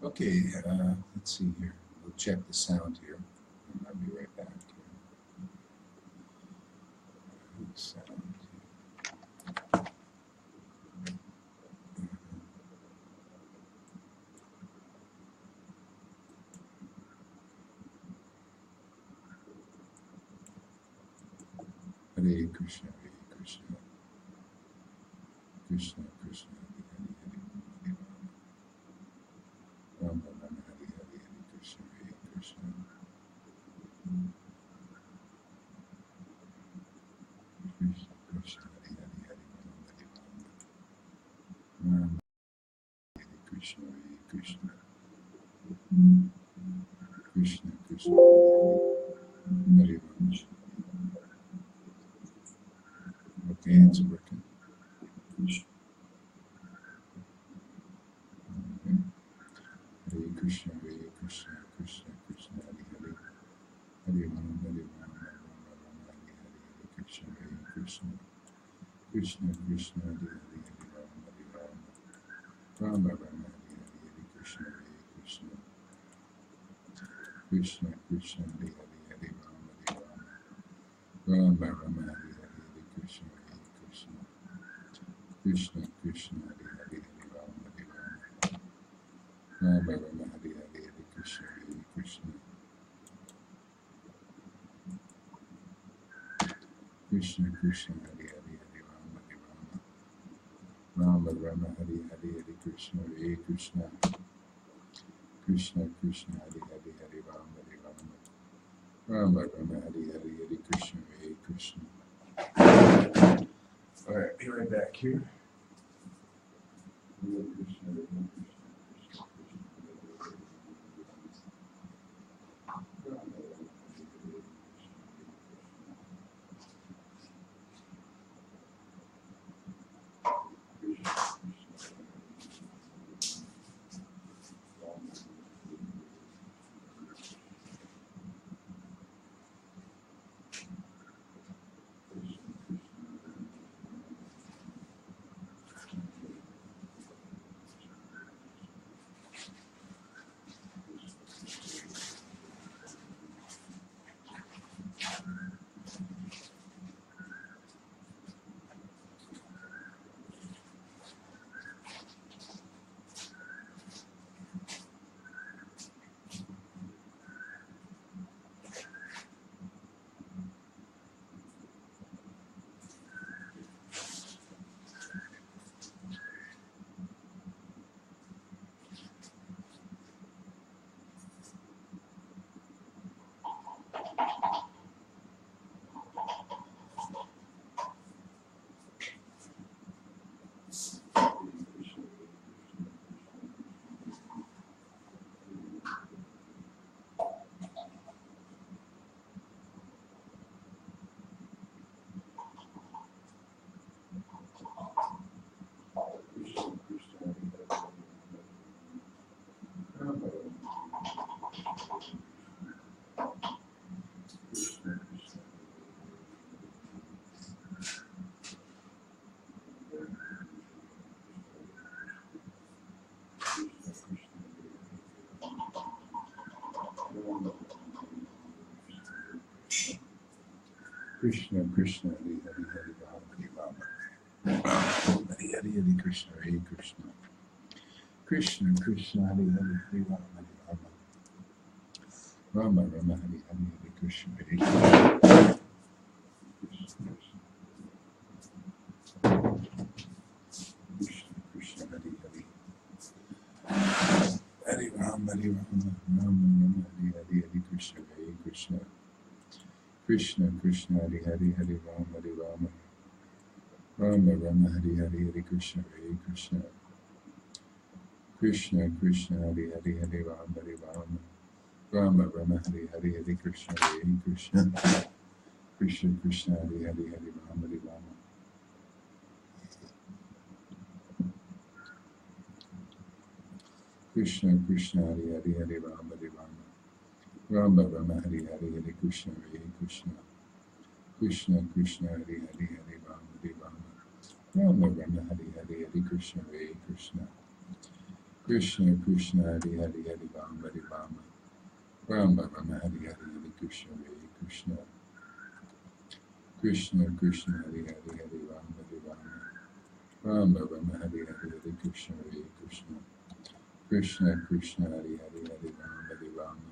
Okay, let's see here. We'll check the sound here. And I'll be right back. Sound. Hare Krishna, Hare Krishna, Krishna Krishna, Hare Hare, Rama Rama, Hare Hare, Hare Krishna, Hare Krishna, Krishna Krishna, Hare Hare, Hare Rama, Rama Hare Krishna, Hare Krishna, Krishna Krishna, Hare Rama. Okay, it's working. Okay. Hare Krishna, Hare Krishna, Krishna Krishna, Hare Hare, Hare Rama, Hare Rama, Rama Rama, Hare Hare, Hare Krishna, Hare Krishna, Krishna Krishna, Hare Hare, Hare Rama, Hare Rama, Rama Rama, Hare Hare, Hare Krishna, Hare Krishna, Krishna Krishna, Hare Hare, Hare Rama, Hare Rama, Rama Rama, Hare Hare, Hare Krishna, Hare Krishna, Krishna Krishna, Hare Hare, Hare Rama, Hare Rama, Rama Rama, Hare Hare, Hare Krishna, Hare Krishna, Krishna Krishna, Hare Hare, Hare Rama, Hare Rama, Rama Rama, Hare Hare, Hare Krishna, Hare Krishna, Krishna Krishna, Hare Hare, Hare Rama, Hare Rama, Rama Rama, Hare Hare, Hare Krishna, Hare Krishna. All right, be right back here. Hare Krishna, Hare Krishna, Krishna Krishna, Hare Hare, Krishna Krishna, Hare Hare, Hare Rama, Hare Rama, Hare Hare, Hare Krishna, Hare Krishna, Krishna Krishna, Hare Hare, Hare Rama, Hare Rama, Rama Rama, Hare Hare, Hare Krishna, Hare Krishna, Krishna Krishna, Hare Hare, Hare Rama, Hare Rama, Rama Rama, Hare Hare, Hare Krishna, Hare Krishna, Krishna Krishna, Hare Hare, Hare Rama, Hare Rama, Rama Rama, Hare Hare, Hare Krishna, Hare Krishna, Krishna Krishna, Hare Hare, Hare Rama, Hare Rama, Rama Rama, Hare Hare, Hare Krishna, Hare Krishna, Krishna Krishna, Hare Hare, Hare Rama, Hare Rama, Krishna Krishna, Hare Hare, Hare Rama, Hare Rama, Rama Rama, Hare Hare, Hare Krishna, Hare Krishna, Krishna Krishna, Hare Hare, Hare Rama, Hare Rama, Rama Rama, Hare Hare, Hare Krishna, Hare Krishna, Krishna Krishna Hari Hari Hari Rama Hari Rama Rama Rama Hari Hari Hari Krishna Hare Krishna Krishna Krishna Hari Hari Hari Rama Hari Rama Rama Rama Hari Hari Hari Krishna Hare Krishna Krishna Krishna Hari Hari Hari Rama Hari Rama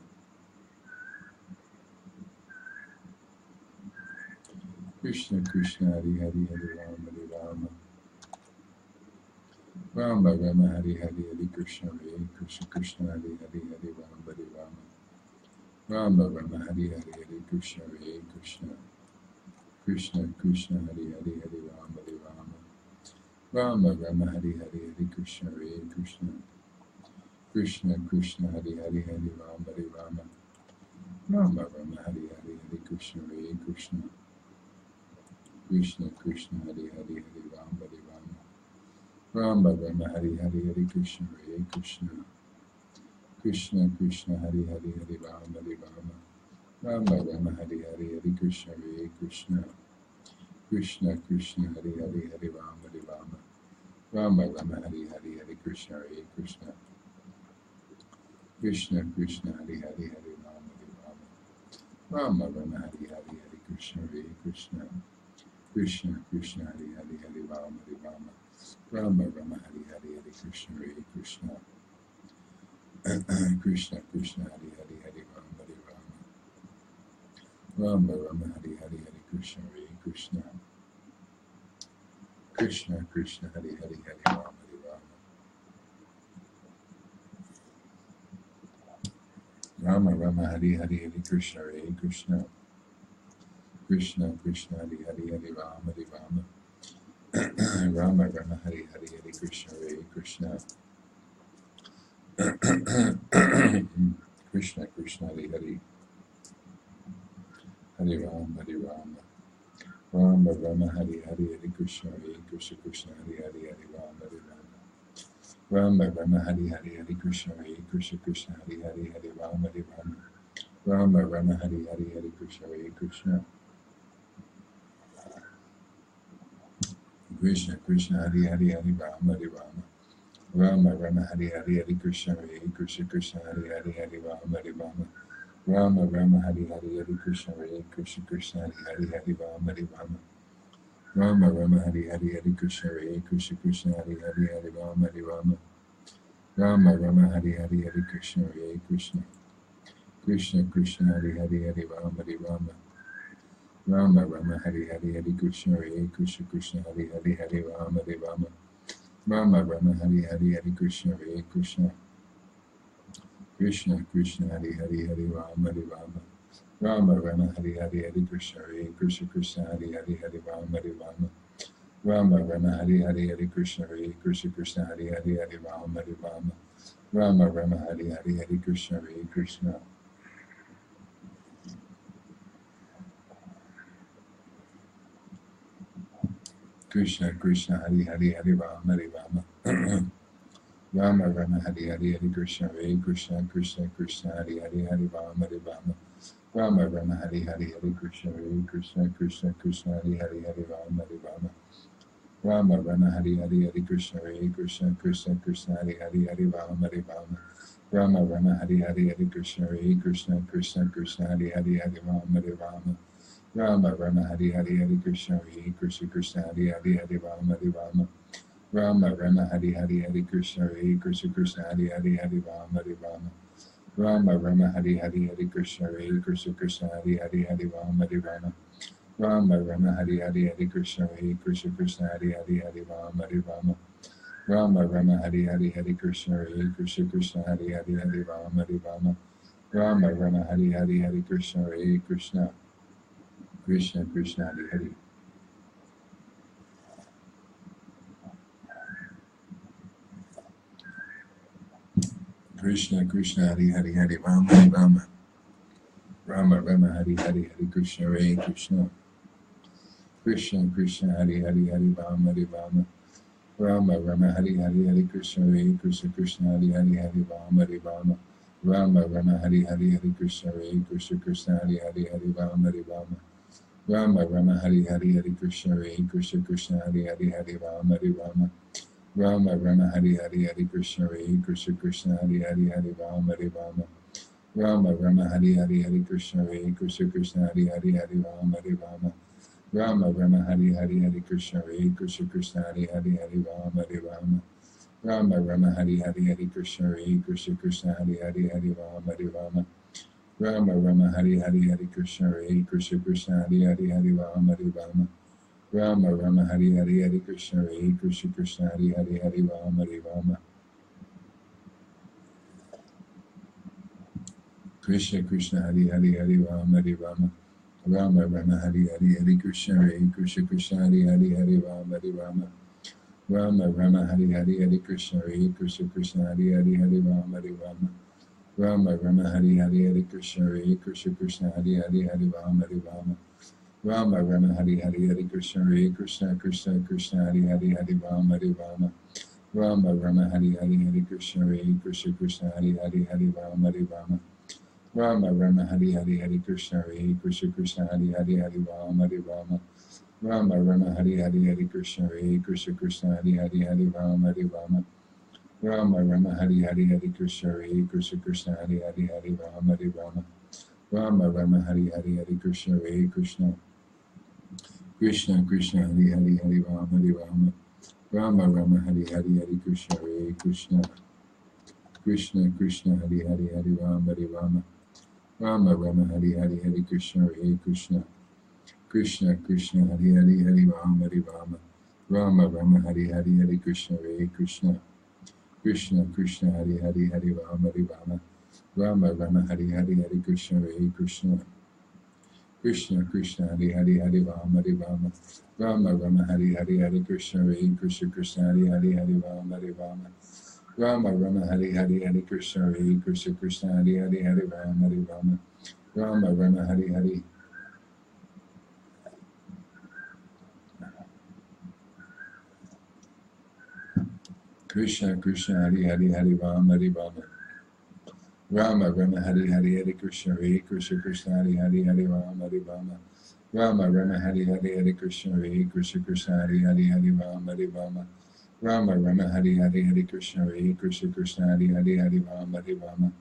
Krishna Krishna Hari Hari Hari Rama Hari Rama Rama Rama Hari Hari Hari Krishna Hare Krishna Krishna Hari Hari Hari Rama Hari Rama Rama Rama Hari Hari Hari Krishna Hare Krishna Krishna Krishna Hari Hari Hari Rama Hari Rama Rama Rama Hari Hari Hari Krishna Hare Krishna Krishna Krishna Hari Hari Hari Rama Hari Rama Rama Rama Hari Hari Hari Krishna Hare Krishna Krishna Krishna Hari Hari Hari Rama Hari Rama Rama Rama Hari Hari Hari Krishna Hare Krishna Krishna Krishna Hari Hari Hari Rama Hari Rama Rama Rama Hari Hari Hari Krishna Hare Krishna Krishna Krishna Hari Hari Hari Rama Hari Rama Rama Rama Hari Hari Hari Krishna Hare Krishna Krishna Krishna Hari Hari Hari Rama Hari Rama Rama Rama Hari Hari Hari Krishna Hare Krishna Krishna Krishna Hari Hari Hari Rama Hari Rama Rama Rama Hari Hari Hari Krishna Hare Krishna Krishna Krishna Hari Hari Hari Rama Hari Rama Rama Rama Hari Hari Hari Krishna Hare Krishna Krishna Krishna Hari Hari Hari Rama Hari Rama Rama Rama Hari Hari Hari Krishna Hare Krishna Krishna Krishna Hari Hari Hari Rama Hari Rama Rama Rama Hari Hari Hari Krishna Hare Krishna Krishna Krishna Hari Hari Hari Rama Hari Rama Rama Rama Hari Hari Hari Krishna Hare Krishna Krishna Hari Hari Hari Rama Hari Rama Rama Rama Hari Hari Hari Krishna Hare Krishna Krishna Hari Hari Hari Rama Hari Rama Rama Rama Hari Hari Hari Krishna Hare Krishna Krishna Krishna Hari Hari Hari Rama Hari Rama Rama Rama Hari Hari Hari Krishna Hare Krishna Krishna Hari Hari Hari Rama Hari Rama Rama Rama Hari Hari Hari Krishna Hare Krishna Krishna Hari Hari Hari Rama Hari Rama Rama Rama Hari Hari Hari Krishna Hare Krishna Krishna Hari Hari Hari Rama Hari Rama Rama Rama Hari Hari Hari Krishna Hare Krishna Krishna Krishna Hari Hari Hari Rama Hari Rama Rama Rama Hari Hari Hari Krishna Hare Krishna Krishna Hari Hari Hari Rama Hari Rama Rama Rama Hari Hari Hari Krishna Hare Krishna Krishna Krishna Hari Hari Hari Rama Hari Rama Rama Rama Hari Hari Hari Krishna Hare Krishna Krishna Hari Hari Hari Rama Hari Rama Rama Rama Hari Hari Hari Krishna Hare Krishna Krishna Hari Hari Hari Rama Hari Rama Rama Rama Hari Hari Hari Krishna Hare Krishna Krishna Krishna Hari Hari Hari Rama Hari Rama Rama Rama Hari Hari Hari Krishna Hare Krishna Krishna Krishna Hari Hari Hari Rama Hari Rama Rama Rama Hari Hari Hari Krishna Hare Krishna Krishna Krishna Hari Hari Hari Rama Hari Rama Rama Rama Hari Hari Hari Krishna Hare Krishna Krishna Krishna Hari Hari Hari Rama Hari Rama Rama Rama Hari Hari Hari Krishna Hare Krishna Krishna Krishna Hari Hari Hari Rama Hari Rama Rama Rama Hari Hari Hari Krishna Hare Krishna Krishna Hari Hari Hari Rama Hari Rama Rama Rama Hari Hari Hari Krishna Hare Krishna Krishna Hari Hari Hari Rama Hari Rama Rama Rama Hari Hari Hari Krishna Hare Krishna Krishna Hari Hari Hari Rama Hari Rama Rama Rama Hari Hari Hari Krishna Hare Krishna Krishna Hari Hari Hari Rama Hari Rama Rama Rama Hari Hari Hari Krishna Hare Krishna Krishna Hari Hari Hari Rama Hari Rama Rama Rama Hari Hari Hari Krishna Hare Krishna Krishna Krishna Hari Hari Krishna Krishna Hari Hari Hari Rama Hari Rama Rama Rama Hari Hari Hari Krishna Hare Krishna Krishna Krishna Hari Hari Hari Rama Hari Rama Rama Rama Hari Hari Hari Krishna Hare Krishna Krishna Hari Hari Hari Rama Hari Rama Rama Rama Hari Hari Hari Krishna Hare Krishna Krishna Hari Hari Hari Rama Hari Rama Rama Rama Hari Hari Hari Krishna Hare Krishna Krishna Hari Hari Hari Rama Hari Rama Rama Rama Hari Hari Hari Krishna Hare Krishna Krishna Hari Hari Hari Rama Hare Rama Rama Rama Hari Hari Hari Krishna Hare Krishna Krishna Hari Hari Hari Rama Hare Rama Rama Rama Hari Hari Hari Krishna Hare Krishna Krishna Hari Hari Hari Rama Hare Rama Rama Rama Hari Hari Hari Krishna Hare Krishna Krishna Hari Hari Hari Rama Hare Rama Rama Rama Hari Hari Hari Krishna Hare Krishna Krishna Hari Hari Hari Rama Hare Rama Rama Rama Hari Hari Hari Krishna Hare Krishna Krishna Hari Hari Hari Rama Hare Rama Krishna Krishna Hari Hari Hari Rama Hare Rama Rama Rama Hari Hari Hari Krishna Hare Krishna Krishna Hari Hari Hari Rama Hare Rama Rama Rama Hari Hari Hari Krishna Hare Krishna Krishna Hari Hari Hari Rama Hare Rama Rama Rama Hari Hari Hari Krishna Hare Krishna Krishna Hari Hari Hari Rama Hare Rama Rama Rama Hari Hari Hari Krishna Hare Krishna Krishna Krishna Hari Hari Hari Rama Hare Rama Rama Rama Hari Hari Hari Krishna Hare Krishna Krishna Hari Hari Hari Rama Hare Rama Rama Rama Hari Hari Hari Krishna Hare Krishna Krishna Hari Hari Hari Rama Hare Rama Rama Rama Hari Hari Hari Krishna Hare Krishna Krishna Hari Hari Hari Rama Hare Rama Rama Rama Hari Hari Hari Krishna Hare Krishna Krishna Hari Hari Hari Rama Hare Rama Rama Rama Hari Hari Hari Krishna Hare Krishna Krishna Krishna Hari Hari Hari Rama Hare Rama Rama Rama Hari Hari Hari Krishna Hare Krishna Krishna Krishna Hari Hari Hari Rama Hare Rama Rama Rama Hari Hari Hari Krishna Hare Krishna Krishna Krishna Hari Hari Hari Rama Hare Rama Rama Rama Hari Hari Hari Krishna Hare Krishna Krishna Krishna Hari Hari Hari Rama Hare Rama Rama Rama Hari Hari Hari Krishna Hare Krishna Krishna Krishna Hari Hari Hari Rama Hare Rama Rama Rama Hari Hari Hari Krishna Hare Krishna Krishna Hari Hari Hari Rama Hare Rama Rama Rama Hari Hari Hari Krishna Hare Krishna Krishna Hari Hari Hari Rama Hare Rama Rama Rama Hari Hari Krishna Krishna Hari Hari Hari Rama Hare Rama Rama Rama Hari Hari Hari Krishna Hare Krishna Krishna Hari Hari Hari Rama Hare Rama Rama Rama Hari Hari Hari Krishna Hare Krishna Krishna Hari Hari Hari Rama Hare Rama Rama Rama Hari Hari Hari Krishna Hare Krishna Krishna Hari Hari Hari Rama Hare Rama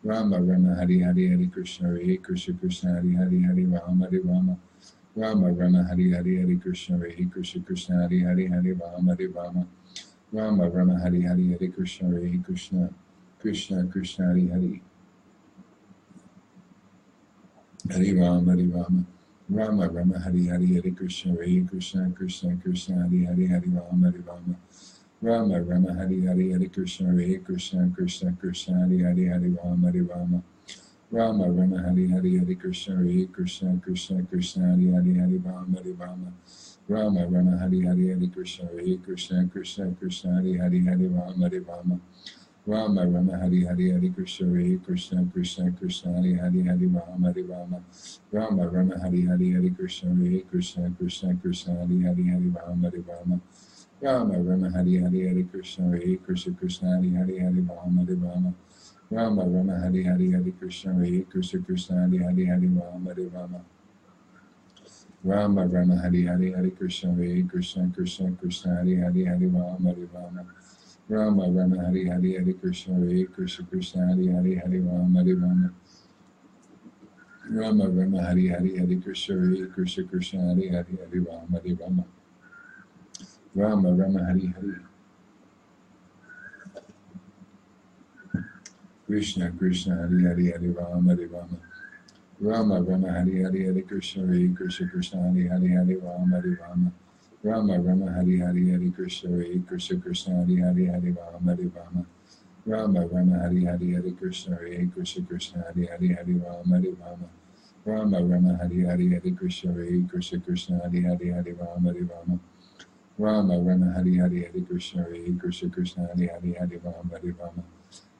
Rama Rama Hari Hari Hari Krishna Hare Krishna Krishna Hari Hari Hari Rama Hare Rama Rama Rama Hari Hari Hari Krishna Hare Krishna Krishna Hari Hari Hari Rama Hare Rama Rama Rama Hari Hari Hari Krishna Hare Krishna Krishna Krishna Hari Hari Hari Rama Hare Rama Rama Rama Hari Hari Hari Krishna Hare Krishna Krishna Krishna Hari Hari Hari Rama Hare Rama Rama Rama Hari Hari Hari Krishna Hare Krishna Krishna Krishna Hari Hari Hari Rama Hare Rama Rama Rama Hari Hari Hari Krishna Hare Krishna Krishna Krishna Hari Hari Hari Rama Hare Rama Rama Rama Hari Hari Hari Krishna Hare Krishna Krishna Krishna Hari Hari Hari Rama Hare Rama Rama Rama Hari Hari Hari Krishna Hare Krishna Krishna Krishna Hari Hari Hari Rama Hare Rama Rama Rama Hari Hari Hari Krishna Hare Krishna Krishna Krishna Hari Hari Hari Rama Hare Rama Rama Rama Hari Hari Hari Krishna Hare Krishna Krishna Hari Hari Hari Rama Hare Rama Rama Rama Hari Hari Hari Krishna Hare Krishna Krishna Hari Hari Hari Rama Hare Rama Rama Rama Hari Hari Hari Krishna Hare Krishna Krishna Krishna Hari Hari Hari Rama Hare Rama Rama Rama Hari Hari Hari Krishna Hare Krishna Krishna Hari Hari Hari Rama Hare Rama Rama Rama Hari Hari Hari Krishna Hare Krishna Krishna Hari Hari Hari Rama Hare Rama Rama Rama Hari Hari Krishna Krishna Hari Hari Hari Rama Hare Rama Rama Rama Hari Hari Hari Krishna Hare Krishna Krishna Hari Hari Hari Rama Hare Rama Rama Rama Hari Hari Hari Krishna Hare Krishna Krishna Hari Hari Hari Rama Hare Rama Rama Rama Hari Hari Hari Krishna Hare Krishna Krishna Hari Hari Hari Rama Hare Rama Rama Rama Hari Hari Hari Krishna Hare Krishna Krishna Hari Hari Hari Rama Hare Rama Rama Rama Hari Hari Hari Krishna Hare Krishna Krishna Hari Hari Hari Rama Hare Rama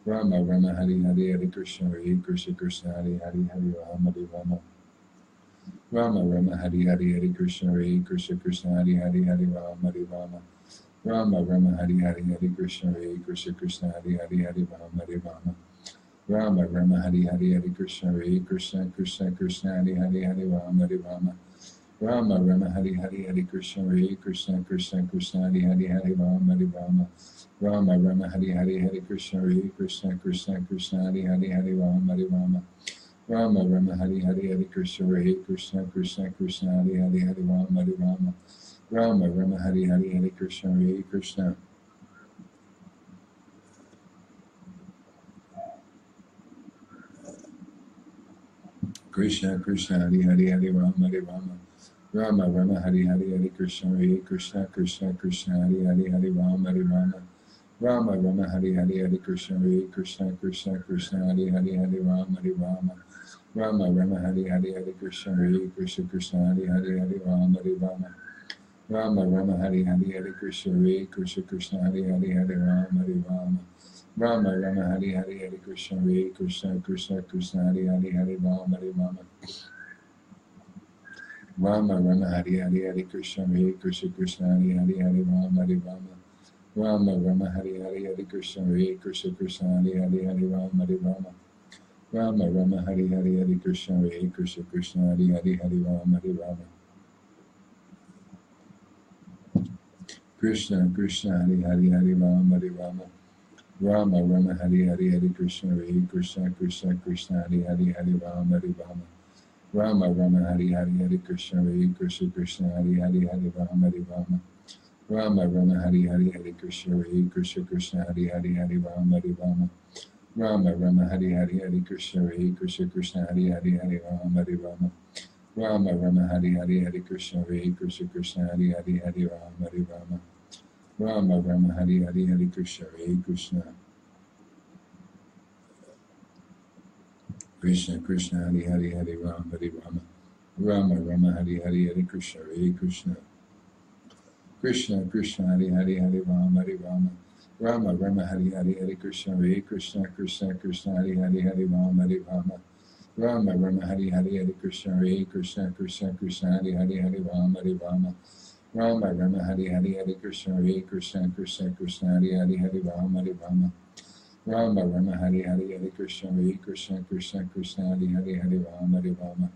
Rama Rama Hari Hari Hari Krishna Hare Krishna Krishna Hari Hari Hari Rama Hare Rama Rama Rama Hari Hari Hari Krishna Hare Krishna Krishna Hari Hari Hari Rama Hare Rama Rama Rama Hari Hari Hari Krishna Hare Krishna Krishna Hari Hari Hari Rama Hare Rama Rama Rama Hari Hari Hari Krishna Hare Krishna Krishna Krishna Hari Hari Hari Rama Hare Rama Rama Rama Hari Hari Hari Krishna Hare Krishna Krishna Krishna Hari Hari Hari Rama Hari Rama Rama Rama Hari Hari Hari Krishna Hare Krishna Krishna Krishna Hari Hari Hari Rama Hari Rama Rama Rama Hari Hari Hari Krishna Hare Krishna Krishna Krishna Hari Hari Hari Rama Hari Rama Rama Rama Hari Hari Hari Krishna Hare Krishna Krishna Krishna Hari Hari Hari Rama Hari Rama Rama Rama Hari Hari Hari Krishna Hare Krishna Krishna Krishna Hari Hari Hari Rama Hari Rama Rama Rama Hari Hari Hari Krishna Hare Krishna Krishna Krishna Hari Hari Hari Rama Hari Rama Rama Rama Hari Hari Hari Krishna Hare Krishna Krishna Hari Hari Hari Rama Hari Rama Rama Rama Hari Hari Hari Krishna Hare Krishna Krishna Hari Hari Hari Rama Hari Rama Rama Rama Hari Hari Hari Krishna Hare Krishna Krishna Krishna Hari Hari Hari Rama Hari Rama Rama Rama Hari Hari Hari Krishna Hare Krishna Krishna Hari Hari Hari Rama Hari Rama Rama Rama Hari Hari Hari Krishna Hare Krishna Krishna Hari Hari Hari Rama Hari Rama Rama Rama Hari Hari Hari Krishna Hare Krishna Krishna Hari Hari Hari Rama Hari Rama Krishna Krishna Hari Hari Hari Rama Hari Rama Rama Rama Hari Hari Hari Krishna Hare Krishna Krishna Krishna Hari Hari Hari Rama Hari Rama Rama Rama Hari Hari Hari Krishna Hare Krishna Krishna Hari Hari Hari Rama Hari Rama Rama Rama Hari Hari Hari Krishna Hare Krishna Krishna Hari Hari Hari Rama Hari Rama Rama Rama Hari Hari Hari Krishna Hare Krishna Krishna Hari Hari Hari Rama Hari Rama Rama Rama Hari Hari Hari Krishna Hare Krishna Krishna Hari Hari Hari Rama Hari Rama Rama Rama Hari Hari Hari Krishna Hare Krishna Krishna Krishna Hari Hari Hari Rama Hari Rama Rama Rama Hari Hari Hari Krishna Hare Krishna Krishna Krishna Hari Hari Hari Rama Hari Rama Rama Rama Hari Hari Hari Krishna Hare Krishna Krishna Krishna Hari Hari Hari Rama Hari Rama Rama Rama Hari Hari Hari Krishna Hare Krishna Krishna Krishna Hari Hari Hari Rama Hari Rama Rama Rama Hari Hari Hari Krishna Hare Krishna Krishna Krishna Hari Hari Hari Rama Hari Rama Rama Rama Hari Hari Hari Krishna Hare Krishna Krishna Krishna Hari Hari Hari Rama Hari Rama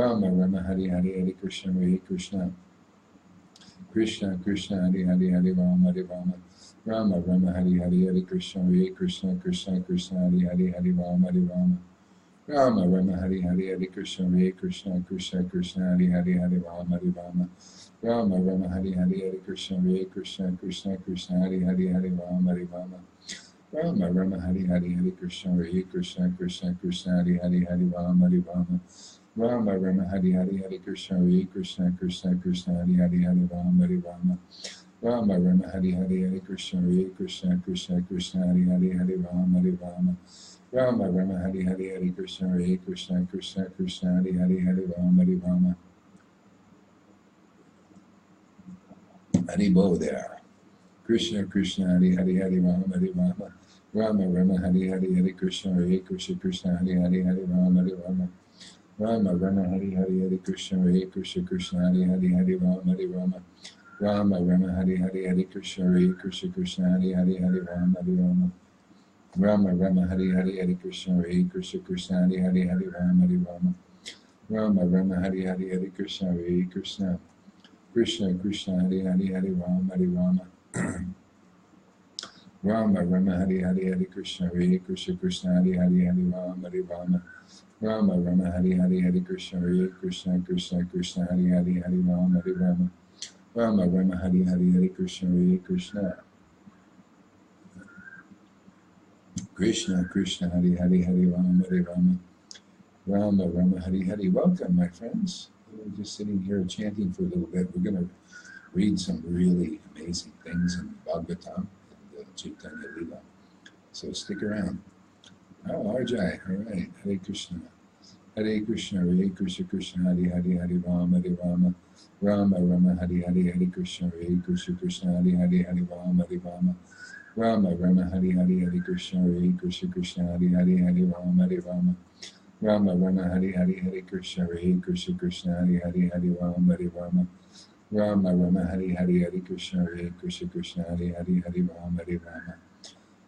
Rama Rama Hari Hari Hari Krishna Hare Krishna Krishna Krishna Hari Hari Hari Rama Hari Rama Rama Rama Hari Hari Hari Krishna Hare Krishna Krishna Krishna Hari Hari Hari Rama Hari Rama Rama Rama Hari Hari Hari Krishna Hare Krishna Krishna Krishna Hari Hari Hari Rama Hari Rama Rama Rama Hari Hari Hari Krishna Hare Krishna Krishna Krishna Hari Hari Hari Rama Hari Rama Rama Rama Hari Hari Hari Krishna Hare Krishna Krishna Krishna Hari Hari Hari Rama Hari Rama Rama Rama Hari Hari Hari Krishna Hare Krishna Krishna Krishna Hari Hari Hari Rama Hari Rama Rama Rama Hari Hari Hari Krishna Hare Krishna Krishna Krishna Hari Hari Hari Rama Hari Rama Rama Rama Hari Hari Hari Krishna Hare Krishna Krishna Krishna Hari Hari Hari Rama Hari Rama Hari Bo there. Krishna Krishna Hari Hari Hari Rama Hari Rama Rama Rama Hari Hari Hari Krishna Hare Krishna Krishna Hari Hari Hari Rama Hari Rama Rama Rama Hari Hari Hari Krishna Hare Krishna Krishna Hari Hari Hari Rama Hari Rama Rama Rama Hari Hari Hari Krishna Hare Krishna Krishna Hari Hari Hari Rama Hari Rama Rama Rama Hari Hari Hari Krishna Hare Krishna Krishna Hari Hari Hari Rama Hari Rama Rama Rama Hari Hari Hari Krishna Hare Krishna Krishna Krishna Hari Hari Hari Rama Hari Rama Rama Rama Hari Hari Hari Krishna Hare Krishna Krishna Hari Hari Hari Rama Hari Rama Rama Rama Hari Hari Hari Krishna Hare Krishna Krishna Krishna Hari Hari Hari Rama Hari Rama Rama Rama Hari Hari Hari Krishna Hare Krishna Krishna Krishna Hari Hari Hari Rama Hari Rama Rama Rama Hari Hari. Welcome, my friends. We're just sitting here chanting for a little bit. We're going to read some really amazing things in Bhagavatam and Chaitanya Lila. So stick around. Oh, Arjai. All right. Hare Krishna. Hare Krishna. Hare Krishna. Krishna Hare Hare. Hare Rama. Hare Rama. Rama Rama. Hare Hare. Hare Krishna. Hare Krishna. Krishna Hare Hare. Hare Rama. Hare Rama. Rama Rama. Hare Hare. Hare Krishna. Hare Krishna. Krishna Hare Hare. Hare Rama. Hare Rama. Rama Rama Hari Hari Hare Krishna Hare Krishna Krishna Hari Hari Hare Rama Hare Rama Rama Rama Hari Hari Hare Krishna Hare Krishna Krishna Hari Hari Hare Rama Hare Rama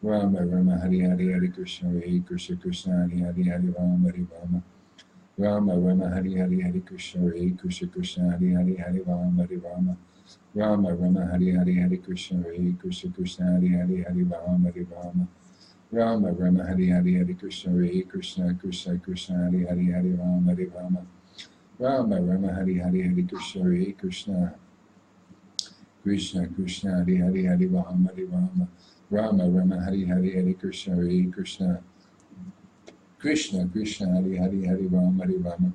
Rama Rama Hari Hari Hare Krishna Hare Krishna Krishna Hari Hari Hare Rama Hare Rama Rama Rama Hari Hari Hari Krishna Hare Krishna Krishna Hari Hari Hari Rama Hari Rama Rama Rama Hari Hari Hari Krishna Hare Krishna Krishna Hari Hari Hari Rama Hari Rama Rama Rama Hari Hari Hari Krishna Hare Krishna Krishna Krishna Hari Hari Hari Rama Hari Rama Rama Rama Hari Hari Hari Krishna Hare Krishna Krishna Krishna Hari Hari Hari Rama Hari Rama Rama Rama Hari Hari Hari Krishna Hare Krishna Krishna Krishna Hari Hari Hari Rama Hari Rama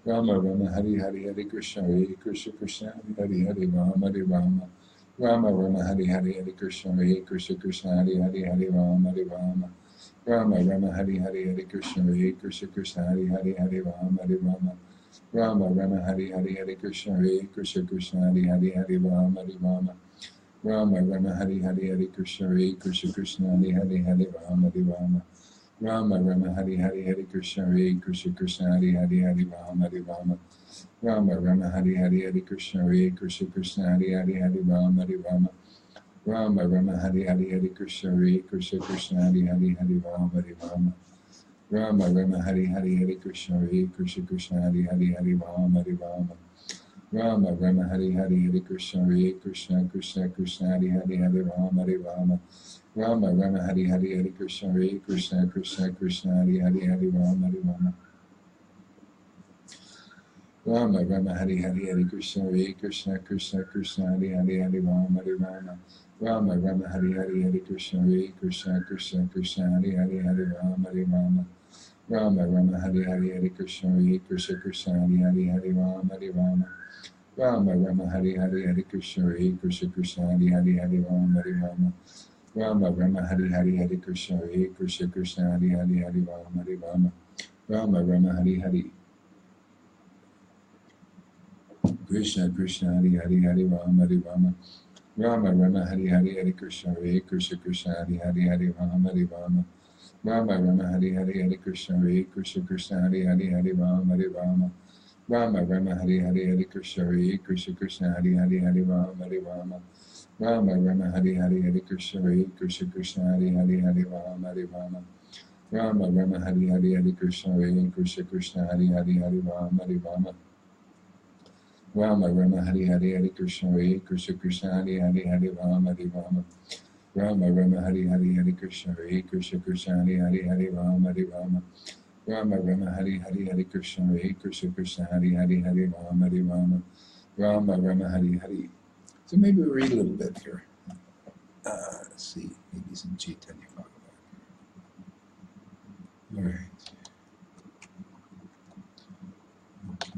Rama Rama Hari Hari Hari Krishna Hare Krishna Krishna Hari Hari Hari Rama Hari Rama Rama Rama Hari Hari Hari Krishna Hare Krishna Krishna Hari Hari Hari Rama Hari Rama Rama Rama Hari Hari Hari Krishna Hare Krishna Krishna Hari Hari Hari Rama Hari Rama Rama Rama Hari Hari Hari Krishna Hare Krishna Krishna Hari Hari Hari Rama Hari Rama Rama Rama Hari Hari Hari Krishna Hare Krishna Krishna Hari Hari Hari Rama Hari Rama Rama Rama Hari Hari Hari Krishna Hare Krishna Krishna Hari Hari Hari Rama Hari Rama Rama Rama Hari Hari Hari Krishna Hare Krishna Krishna Hari Hari Hari Rama Hari Rama Rama Rama Hari Hari Hari Krishna Hare Krishna Krishna Hari Hari Hari Rama Hari Rama Rama Rama Hari Hari Hari Krishna Hare Krishna Krishna Hari Hari Hari Rama Hari Rama Rama Rama Hari Hari Hari Krishna Hare Krishna Krishna Krishna Hari Hari Hari Rama Hari Rama Rama Rama Hari Hari Hari Krishna Hare Krishna Krishna Krishna Hari Hari Hari Rama Hari Rama Rama Rama Hari Hari Hari Krishna Hare Krishna Krishna Krishna Hari Hari Hari Rama Hari Rama Rama Rama Hari Hari Hari Krishna Hare Krishna Krishna Krishna Hari Hari Hari Rama Hari Rama Rama Rama Hari Hari Hari Krishna Hare Krishna Krishna Hari Hari Hari Rama Hari Rama Rama Rama Hari Hari Hari Krishna Hare Krishna Krishna Hari Hari Hari Rama Hari Rama Rama Rama Hari Hari Hari Krishna Hare Krishna Krishna Hari Hari Hari Rama Hari Rama Rama Rama Hari Hari Krishna Krishna Hari Hari Hari Rama Hari Rama Rama Rama Hari Hari Hari Krishna Hare Krishna Krishna Hari Hari Hari Rama Hari Rama Rama Rama Hari Hari Hari Krishna Hare Krishna Krishna Hari Hari Hari Rama Hari Rama Rama Rama Hari Hari Hari Krishna Hare Krishna Krishna Hari Hari Hari Rama Hari Rama Rama Rama Hari Hari Hari Krishna Hare Krishna Krishna Hari Hari Hari Rama Hari Rama Rama Rama Hari Hari Hari Krishna Hare Krishna Krishna Hari Hari Hari Rama Hari Rama Rama Rama Hari Hari Hari Krishna Hare Krishna Krishna Hari Hari Hari Rama Hari Rama Rama Rama Hari Hari Hari Krishna Hare Krishna Krishna Hari Hari Hari Rama Hari Rama Rama Rama Hari Hari Hari Krishna Hare Krishna Krishna Hari Hari Hari Rama Hari Rama Rama Rama Hari Hari. So maybe we'll read a little bit here. Let's see, maybe some Chaitanya Bhagavatam. All right. Okay.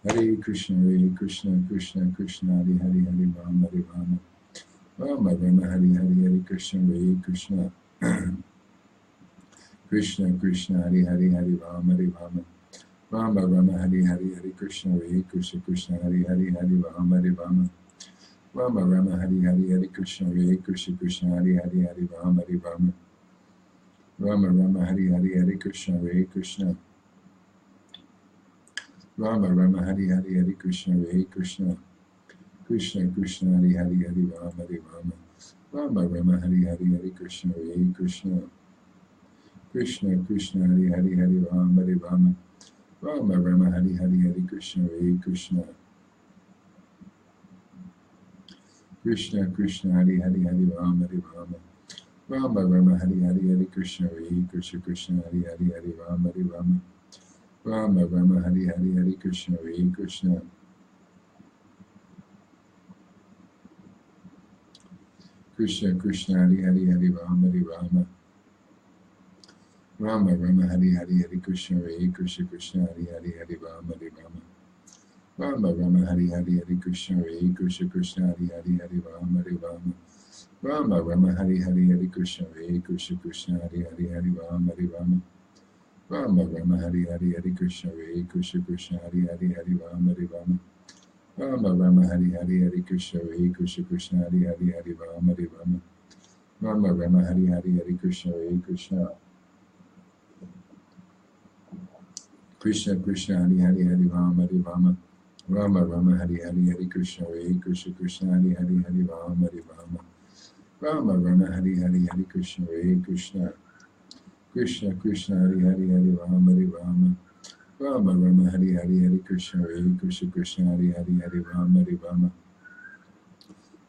Hare Krishna Krishna Krishna Hare Hare Hare Rama Hare Rama Rama Rama Hari Hari Hare Krishna Hare Krishna Krishna Krishna Hari Hari Hari Rama Hari Rama Rama Rama Hari Hari Hare Krishna Hare Krishna Krishna Hari Hari Hari Rama Hari Rama Rama Rama Hari Hari Hare Krishna Hare Krishna Krishna Hari Hari Hari Rama Hari Rama Rama Rama Hari Hari Hare Krishna Hare Krishna Rama Rama Hari Hari Hare Krishna Hare Krishna Krishna Krishna Hari Hari Hari Rama Hari Rama Rama Rama Hari Hari Hare Krishna Hare Krishna Krishna Krishna Hari Hari Hari Rama Hari Rama Rama Rama Hari Hari Hare Krishna Hare Krishna Krishna Krishna Hari Hari Hari Rama Hari Rama Rama Rama Hari Hari Hare Krishna Hare Krishna Krishna Hari Hari Hari Rama Hari Rama Rama Rama Hari Hari Hare Krishna Hare Krishna Krishna Krishna Hari Hari Hari Rama Hari Rama Rama Rama Hari Hari Hare Krishna Hare Krishna Krishna Hari Hari Hari Rama Hari Rama Rama Rama Hari Hari Hare Krishna Hare Krishna Krishna Hari Hari Hari Rama Hari Rama Rama Rama Hari Hari Hare Krishna Hare Krishna Krishna Hari Hari Hari Rama Hari Rama Rama Rama Hari Hari Hare Krishna Hare Krishna Krishna Hari Hari Hari Rama Hari Rama Rama Rama Hari Hari Hare Krishna Hare Krishna Krishna Hari Hari Hari Rama Hari Rama Rama Rama Hari Hari Hare Krishna Hare Krishna Krishna Krishna Hari Hari Hari Rama Hari Rama Rama Rama Hari Hari Hare Krishna Hare Krishna Krishna Hari Hari Hari Rama Hari Rama Rama Rama Hari Hari Hare Krishna Hare Krishna Krishna Krishna Hari Hari Hari Rama Hari Rama Rama Rama Hari Hari Hari Krishna Hare Krishna Krishna Hari Hari Hari Rama Hari Rama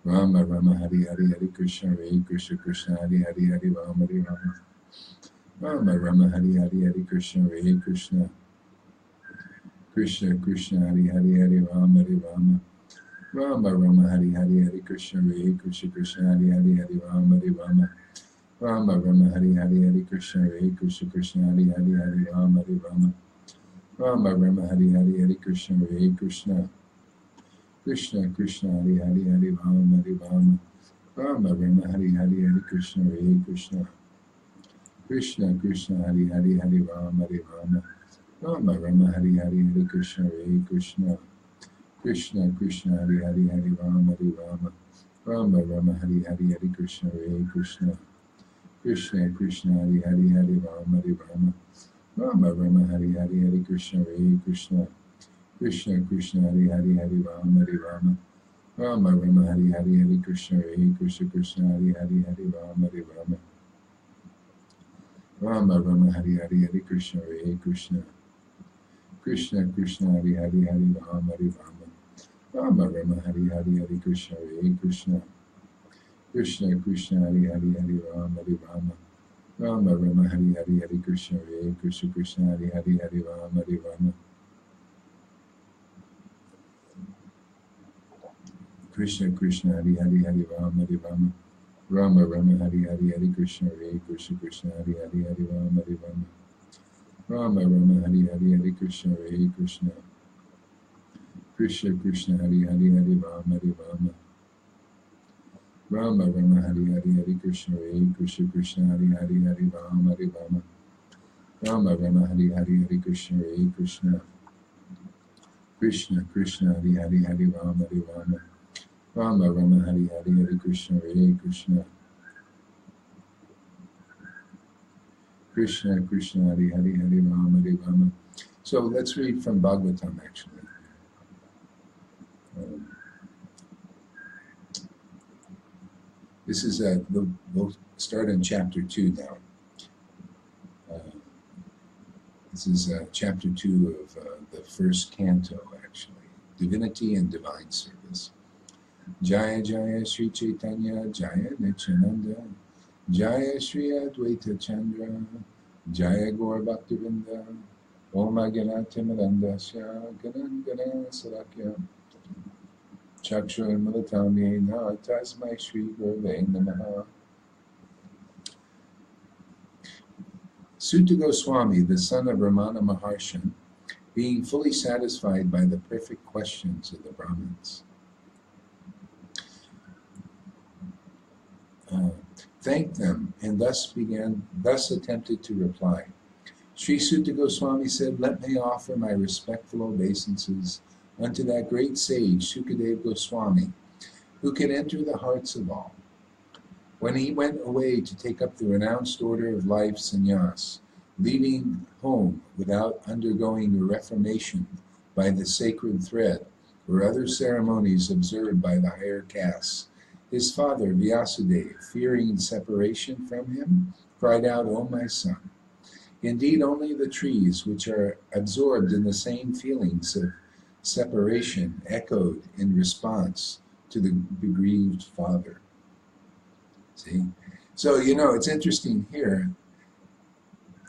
Rama Rama Hari Hari Hari Krishna Hare Krishna Krishna Hari Hari Hari Rama Hari Rama Rama Rama Hari Hari Hari Krishna Hare Krishna Krishna Krishna Hari Hari Hari Rama Hari Rama Rama Rama Hari Hari Hari Krishna Hare Krishna Krishna Hari Hari Hari Rama Hari Rama Rama Rama Hari Hari Hari Krishna Hare Krishna Krishna Hari Hari Hari Rama Hari Rama Rama Rama Hari Hari Hari Krishna Hare Krishna Krishna Krishna Hari Hari Hari Rama Hari Rama Rama Rama Hari Hari Hari Krishna Hare Krishna Krishna Krishna Hari Hari Hari Rama Hari Rama Rama Rama Hari Hari Hari Krishna Hare Krishna Krishna Krishna Hari Hari Hari Rama Hari Rama Rama Rama Hari Hari Hari Krishna Hare Krishna Krishna Krishna Hari Hari Hari Rama Hari Rama Rama Rama Hari Hari Hari Krishna Hare Krishna Krishna Krishna Hari Hari Hari Rama Hari Rama Rama Rama Hari Hari Hari Krishna Hare Krishna Krishna Hari Hari Hari Rama Hari Rama Rama Rama Hari Hari Hari Krishna Hare Krishna Krishna Krishna Hari Hari Hari Rama Hari Rama Rama Rama Hari Hari Hari Krishna Hare Krishna Krishna Krishna Hari Hari Hari Rama Hari Rama Rama Rama Hari Hari Hari Krishna Hare Krishna Krishna Hari Hari Hari Rama Hari Rama Krishna Krishna Hari Hari Hari Rama Hari Rama Rama Rama Hari Hari Hari Krishna Hare Krishna Krishna Hari Hari Hari Rama Hari Rama Rama Rama Hari Hari Hari Krishna Hare Krishna Krishna Krishna Hari Hari Hari Rama Hari Rama Rama Rama Hari Hari Hari Krishna Hare Krishna Krishna Hari Hari Hari Rama Hari Rama Rama Rama Hari Hari Hari Krishna Hare Krishna Krishna Krishna Hari Hari Hari Rama Hari Rama Rama Rama Hari Hari Hari Krishna Hare Krishna Krishna Krishna Hari Hari Hari Rama Hari Rama. So let's read from Bhagavatam actually. This is we'll start in chapter 2 now. This is chapter 2 of the first canto actually, Divinity and Divine Service. Jaya Jaya Sri Chaitanya Jaya Nityananda Jaya Sri Advaita Chandra Jaya Gaur Bhaktivinda Om Agyanatimirandasya Ganangana Salakya Chakshur Mulatami Na Tasmai Shri Gurve Namaha. Sutta Goswami, the son of Ramana Maharshan, being fully satisfied by the perfect questions of the Brahmins, thanked them and thus attempted to reply. Sri Sutta Goswami said, "Let me offer my respectful obeisances unto that great sage Sukadeva Goswami, who can enter the hearts of all. When he went away to take up the renounced order of life sannyas, leaving home without undergoing a reformation by the sacred thread or other ceremonies observed by the higher castes, his father Vyasadeva, fearing separation from him, cried out, 'O my son, indeed only the trees which are absorbed in the same feelings of separation echoed in response to the bereaved father.'" See? So, it's interesting here.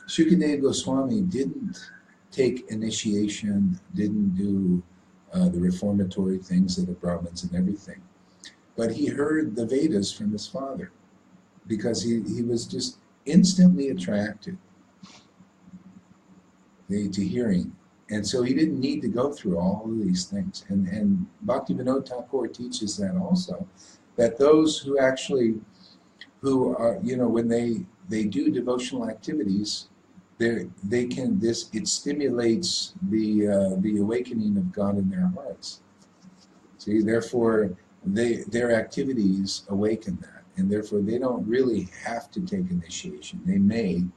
Sukadeva Goswami didn't take initiation, didn't do the reformatory things of the Brahmins and everything. But he heard the Vedas from his father because he was just instantly attracted to hearing. And so he didn't need to go through all of these things. And Bhaktivinoda Thakur teaches that also, that those who are, when they do devotional activities, it stimulates the awakening of God in their hearts. See, therefore, their activities awaken that, and therefore they don't really have to take initiation. They may,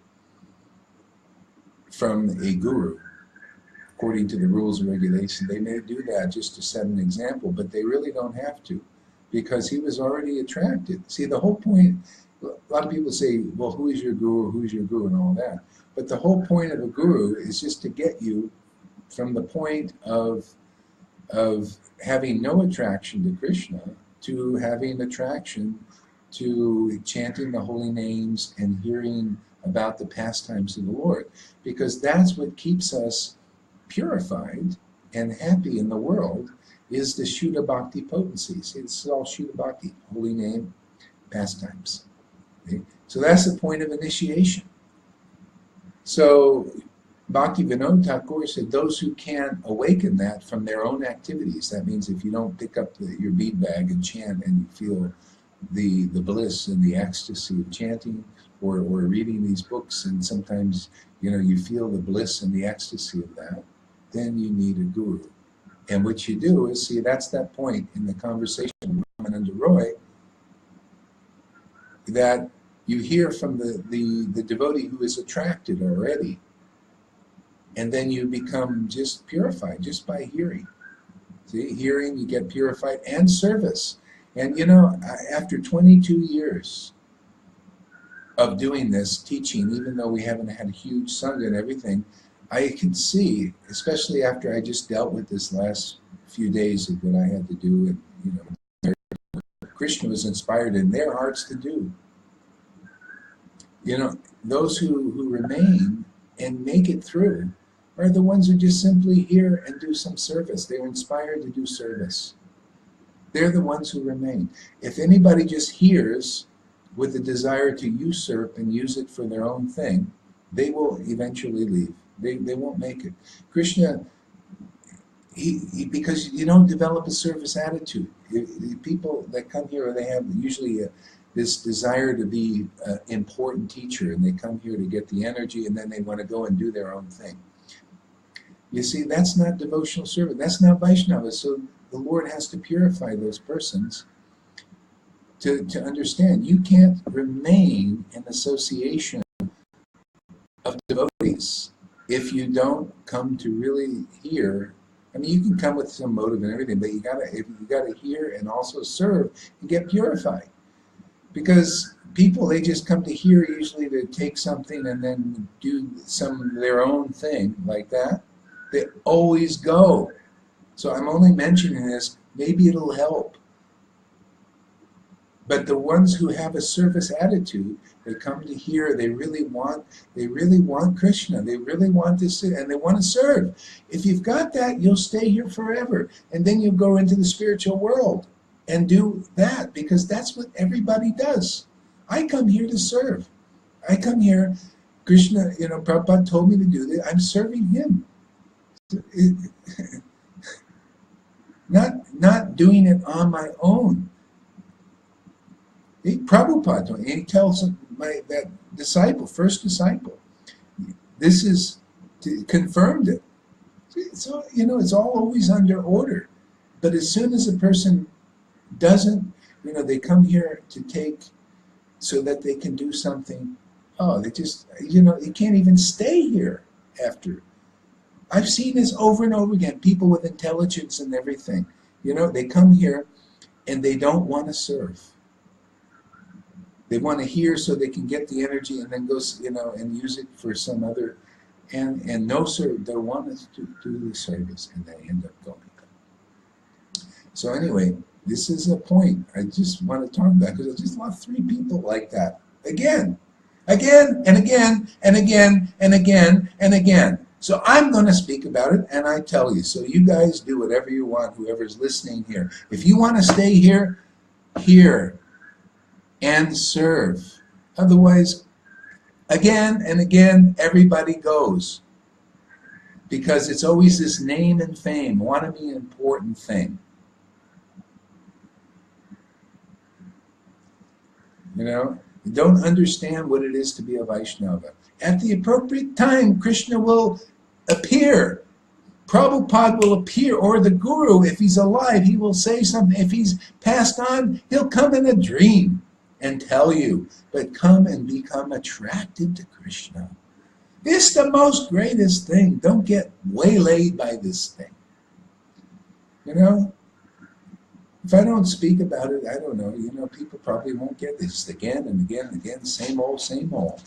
from a guru, according to the rules and regulations, they may do that just to set an example, but they really don't have to, because he was already attracted. See, the whole point, a lot of people say, well, who is your guru, and all that. But the whole point of a guru is just to get you from the point of having no attraction to Krishna to having attraction to chanting the holy names and hearing about the pastimes of the Lord, because that's what keeps us purified and happy in the world, is the Shuddha Bhakti potency. See, it's all Shuddha Bhakti, holy name, pastimes. Okay? So that's the point of initiation. So Bhakti Vinod Thakur said those who can't awaken that from their own activities, that means if you don't pick up your bead bag and chant and you feel the bliss and the ecstasy of chanting, or reading these books, and sometimes you feel the bliss and the ecstasy of that, then you need a guru. And what you do is, see, that's that point in the conversation with Ramananda Roy, that you hear from the devotee who is attracted already, and then you become just purified just by hearing. See, hearing, you get purified, and service. And after 22 years of doing this, teaching, even though we haven't had a huge sangha and everything, I can see, especially after I just dealt with this last few days of what I had to do, and Krishna was inspired in their hearts to do. Those who remain and make it through are the ones who just simply hear and do some service. They're inspired to do service. They're the ones who remain. If anybody just hears with the desire to usurp and use it for their own thing, they will eventually leave. They won't make it. Krishna, because you don't develop a service attitude. People that come here, they have usually this desire to be an important teacher, and they come here to get the energy, and then they want to go and do their own thing. You see, that's not devotional service. That's not Vaishnava. So the Lord has to purify those persons to understand. You can't remain in association of devotees if you don't come to really hear. I mean, you can come with some motive and everything, but you gotta hear and also serve and get purified. Because people, they just come to hear usually to take something and then do their own thing like that. They always go. So I'm only mentioning this, maybe it'll help. But the ones who have a service attitude, they come to hear, they really want Krishna, they really want to sit, and they want to serve. If you've got that, you'll stay here forever. And then you'll go into the spiritual world and do that, because that's what everybody does. I come here to serve. I come here, Krishna, Prabhupada told me to do this, I'm serving him. Not doing it on my own. Prabhupada told me, he tells that disciple, first disciple, this is confirmed it. So it's all always under order. But as soon as a person doesn't, they come here to take so that they can do something. Oh, they just, you can't even stay here after. I've seen this over and over again. People with intelligence and everything, they come here and they don't want to serve. They want to hear so they can get the energy and then go, and use it for some other, and no serve. They want to do the service and they end up going. So anyway, this is a point I just want to talk about, because I just want 3 people like that. Again, and again, and again, and again, and again. So I'm going to speak about it, and I tell you. So you guys do whatever you want, whoever's listening here. If you want to stay here, and serve. Otherwise, again and again, everybody goes. Because it's always this name and fame, want to be an important thing. You don't understand what it is to be a Vaishnava. At the appropriate time, Krishna will appear. Prabhupada will appear, or the Guru, if he's alive, he will say something. If he's passed on, he'll come in a dream and tell you. But come and become attracted to Krishna. This is the most greatest thing. Don't get waylaid by this thing. If I don't speak about it, I don't know. People probably won't get this again and again and again. Same old, same old.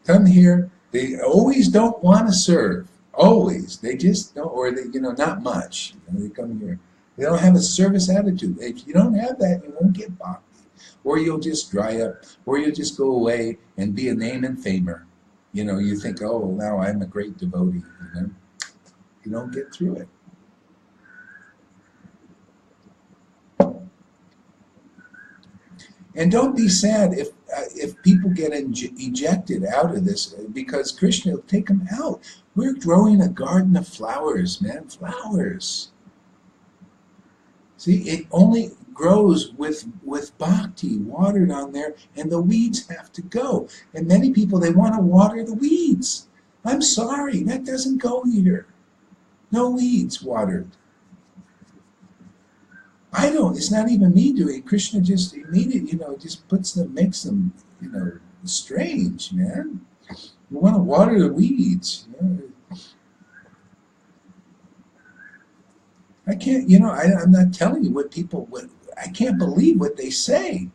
Come here. They always don't want to serve. Always. They just don't, or they, not much. They come here. They don't have a service attitude. If you don't have that, you won't get bhakti. Or you'll just dry up, or you'll just go away and be a name and famer. You think, oh, now I'm a great devotee. You don't get through it. And don't be sad if people get ejected out of this, because Krishna will take them out. We're growing a garden of flowers, man, flowers. See, it only grows with bhakti watered on there, and the weeds have to go. And many people, they want to water the weeds. I'm sorry, that doesn't go here. No weeds watered. I don't, it's not even me doing it. Krishna just immediately, just makes them, strange, man. You want to water the weeds. I can't, I'm not telling you I can't believe what they say.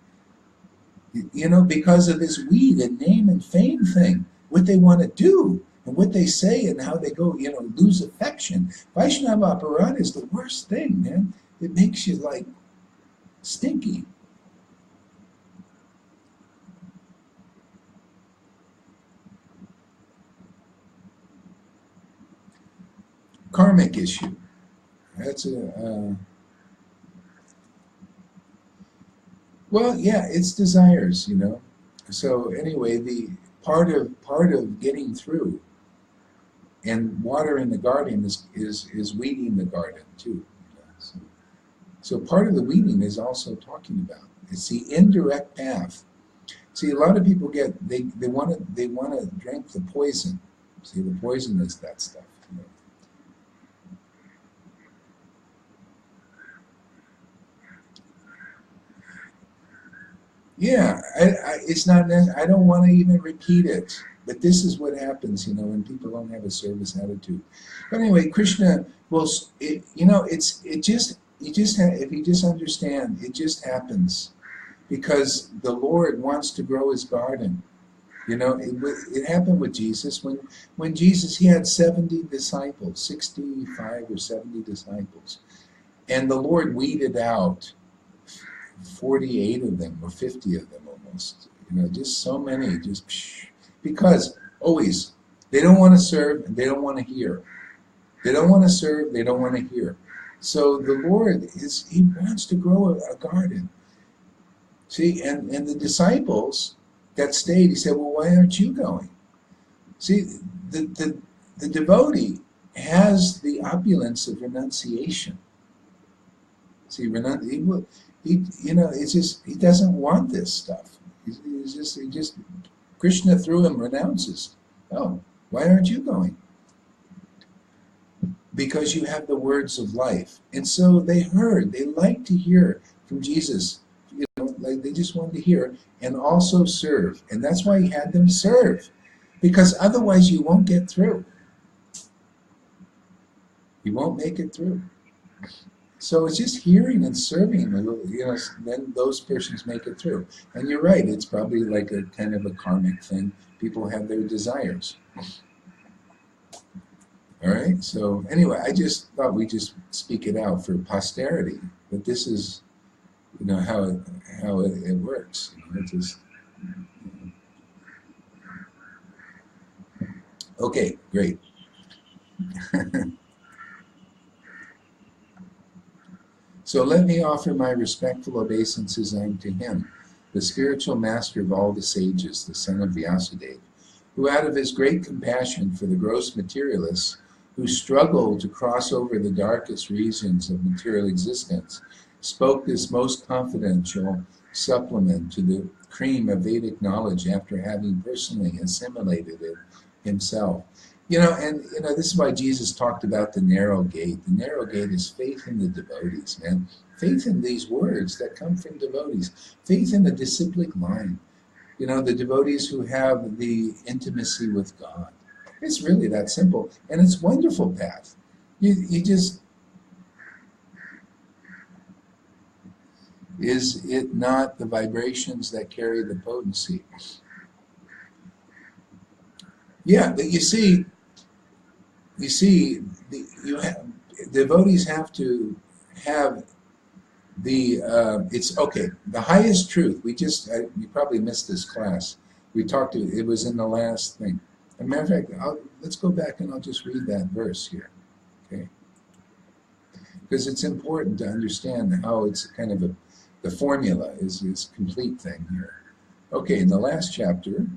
Because of this weed and name and fame thing, what they want to do and what they say and how they go, lose affection. Vaishnava aparadha is the worst thing, man. It makes you like stinky. Karmic issue. That's well, yeah, it's desires, So anyway, the part of getting through and watering the garden is weeding the garden too. So part of the weeding is also talking about. It's the indirect path. See, a lot of people they want to drink the poison. See, the poison is that stuff. Yeah, it's not. I don't want to even repeat it. But this is what happens, when people don't have a service attitude. But anyway, Krishna will. If you just understand, it just happens because the Lord wants to grow His garden. It happened with Jesus when Jesus, he had 70 disciples, 65 or 70 disciples, and the Lord weeded out 48 of them or 50 of them almost. Just so many, because always they don't want to serve and they don't want to hear. They don't want to serve, they don't want to hear. So the Lord He wants to grow a garden. See, and the disciples that stayed, He said, well, why aren't you going? See, the devotee has the opulence of renunciation. See, it's just, he doesn't want this stuff. He just Krishna through him renounces. Oh, why aren't you going? Because you have the words of life. And so they like to hear from Jesus. Like they just wanted to hear and also serve. And that's why He had them serve. Because otherwise you won't get through. You won't make it through. So it's just hearing and serving, then those persons make it through. And you're right, it's probably like a kind of a karmic thing. People have their desires. All right, so anyway, I just thought we'd just speak it out for posterity. But this is, how it works. It just, Okay, great. So let me offer my respectful obeisances unto him, the spiritual master of all the sages, the son of Vyasadeva, who out of his great compassion for the gross materialists who struggle to cross over the darkest regions of material existence, spoke this most confidential supplement to the cream of Vedic knowledge after having personally assimilated it himself. This is why Jesus talked about the narrow gate. The narrow gate is faith in the devotees, man. Faith in these words that come from devotees. Faith in the disciplic line. The devotees who have the intimacy with God. It's really that simple. And it's a wonderful path. You just... Is it not the vibrations that carry the potency? Yeah, but you see, you see, devotees have to have it's okay. The highest truth. You probably missed this class. We talked to it was in the last thing. As a matter of fact, let's go back and I'll just read that verse here, okay? Because it's important to understand how it's kind of the formula is complete thing here. Okay, in the last chapter.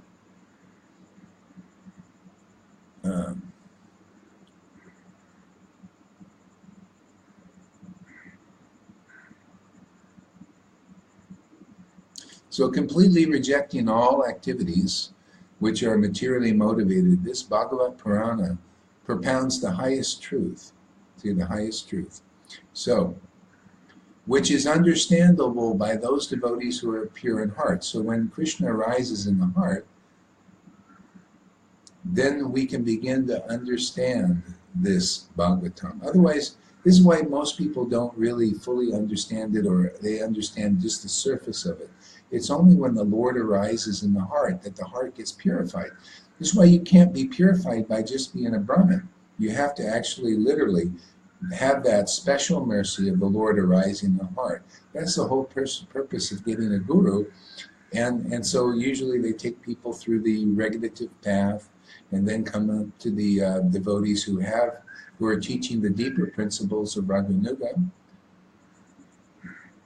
So completely rejecting all activities which are materially motivated, this Bhagavad Purana propounds the highest truth. See, the highest truth. So, which is understandable by those devotees who are pure in heart. So when Krishna arises in the heart, then we can begin to understand this Bhagavatam. Otherwise, this is why most people don't really fully understand it, or they understand just the surface of it. It's only when the Lord arises in the heart that the heart gets purified. This is why you can't be purified by just being a Brahmin. You have to actually literally have that special mercy of the Lord arising in the heart. That's the whole purpose of getting a guru. And so usually they take people through the regulative path and then come up to the devotees who are teaching the deeper principles of Raganuga.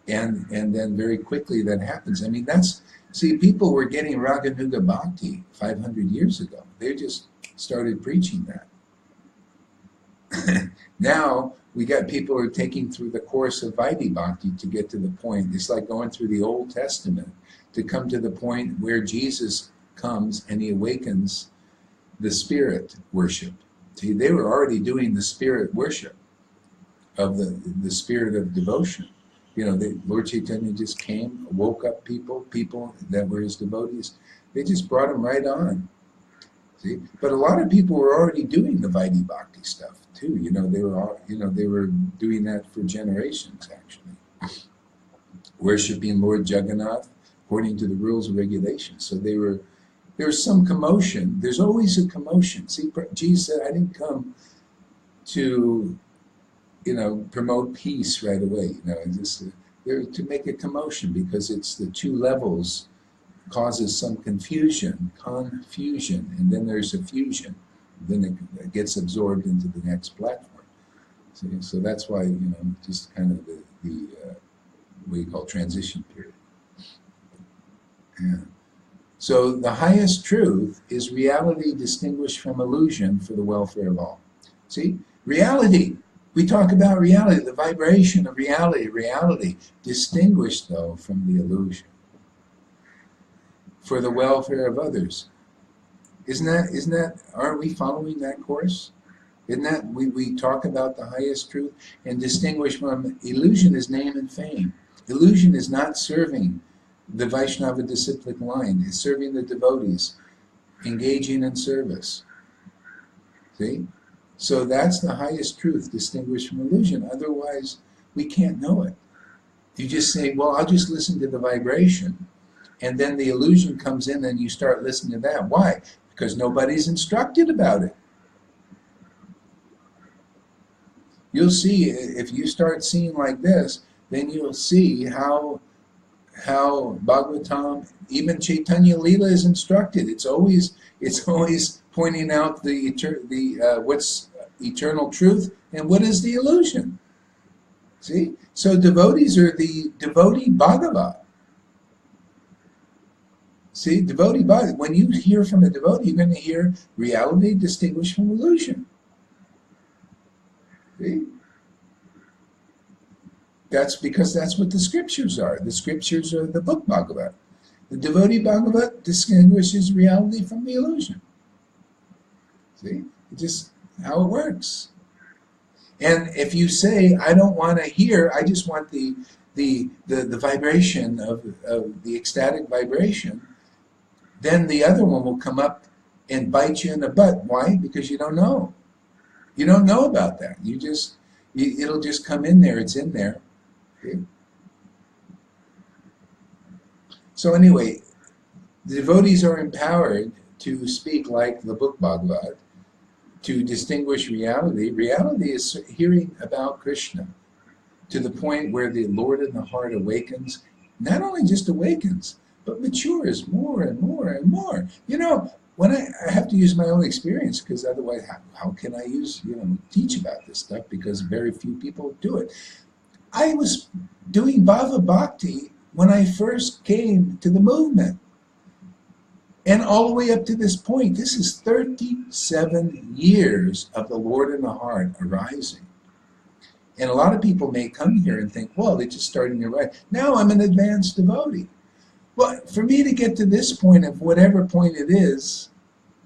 And then very quickly that happens. I mean, people were getting Raganuga Bhakti 500 years ago. They just started preaching that. Now, we got people who are taking through the course of Vaidhi Bhakti to get to the point. It's like going through the Old Testament to come to the point where Jesus comes and he awakens the spirit worship. See, they were already doing the spirit worship of the spirit of devotion. You know, Lord Chaitanya just came, woke up people that were his devotees. They just brought them right on. See, but a lot of people were already doing the Vaidhi Bhakti stuff too. You know, they were doing that for generations actually, worshiping Lord Jagannath according to the rules and regulations. So there was some commotion. There's always a commotion. See, Jesus said, "I didn't come to, promote peace right away. Just to make a commotion because it's the two levels." Causes some confusion, and then there's a fusion. Then it gets absorbed into the next platform. So that's why, just kind of the what you call transition period. Yeah. So the highest truth is reality distinguished from illusion for the welfare of all. See, reality. We talk about reality, the vibration of reality distinguished though from the illusion. For the welfare of others. Aren't we following that course? Isn't that, we talk about the highest truth and distinguish from illusion is name and fame. Illusion is not serving the Vaishnava disciplic line, it's serving the devotees, engaging in service. See? So that's the highest truth, distinguished from illusion. Otherwise, we can't know it. You just say, well, I'll just listen to the vibration. And then the illusion comes in and you start listening to that. Why? Because nobody's instructed about it. You'll see, if you start seeing like this, then you'll see how Bhagavatam, even Chaitanya Lila is instructed. It's always pointing out what's eternal truth and what is the illusion. See? So devotees are the devotee Bhagavat. See, devotee body. When you hear from a devotee, you're going to hear reality distinguished from illusion. See? That's because that's what the scriptures are. The scriptures are the book Bhagavat. The devotee Bhagavat distinguishes reality from the illusion. See? It's just how it works. And if you say, I don't want to hear, I just want the vibration of the ecstatic vibration, then the other one will come up and bite you in the butt. Why? Because you don't know. You don't know about that. It'll just come in there. It's in there. Okay? So anyway, the devotees are empowered to speak like the book Bhagavad, to distinguish reality. Reality is hearing about Krishna to the point where the Lord in the heart awakens, not only just awakens, but matures more and more and more. You know, when I have to use my own experience, because otherwise, how can I teach about this stuff? Because very few people do it. I was doing Bhava Bhakti when I first came to the movement. And all the way up to this point, this is 37 years of the Lord in the heart arising. And a lot of people may come here and think, well, they're just starting to rise. Now I'm an advanced devotee. Well, for me to get to this point, of whatever point it is,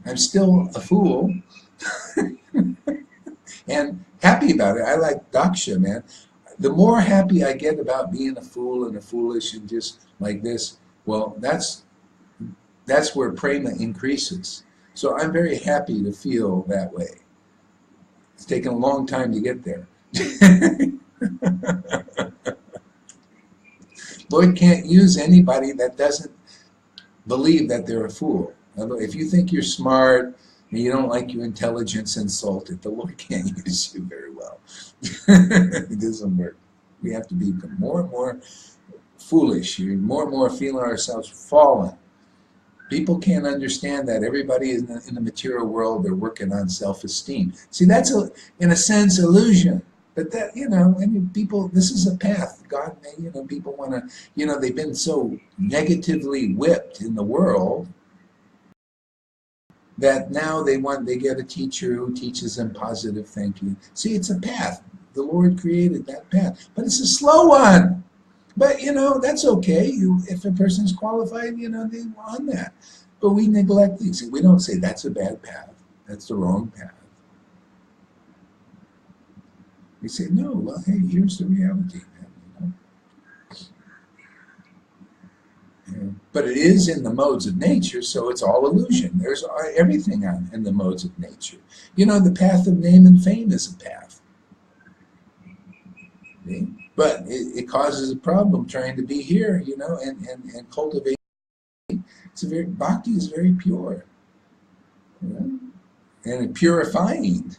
I'm still a fool. And happy about it. I like Daksha, man. The more happy I get about being a fool and a foolish and just like this, well, that's where prema increases. So I'm very happy to feel that way. It's taken a long time to get there. Lord can't use anybody that doesn't believe that they're a fool. If you think you're smart and you don't like your intelligence insulted, the Lord can't use you very well. It doesn't work. We have to become more and more foolish, more and more feeling ourselves fallen. People can't understand that. Everybody in the material world, they're working on self-esteem. See, that's in a sense illusion. But that, and people, this is a path. God may, people want to, they've been so negatively whipped in the world that now they get a teacher who teaches them positive thinking. See, it's a path. The Lord created that path, but it's a slow one. But, that's okay. If a person's qualified, they're on that. But we neglect these. We don't say that's a bad path. That's the wrong path. We say, no, well, hey, here's the reality. But it is in the modes of nature, so it's all illusion. There's everything in the modes of nature. The path of name and fame is a path. See? But it causes a problem trying to be here, and cultivate. Bhakti is very pure, and purifying.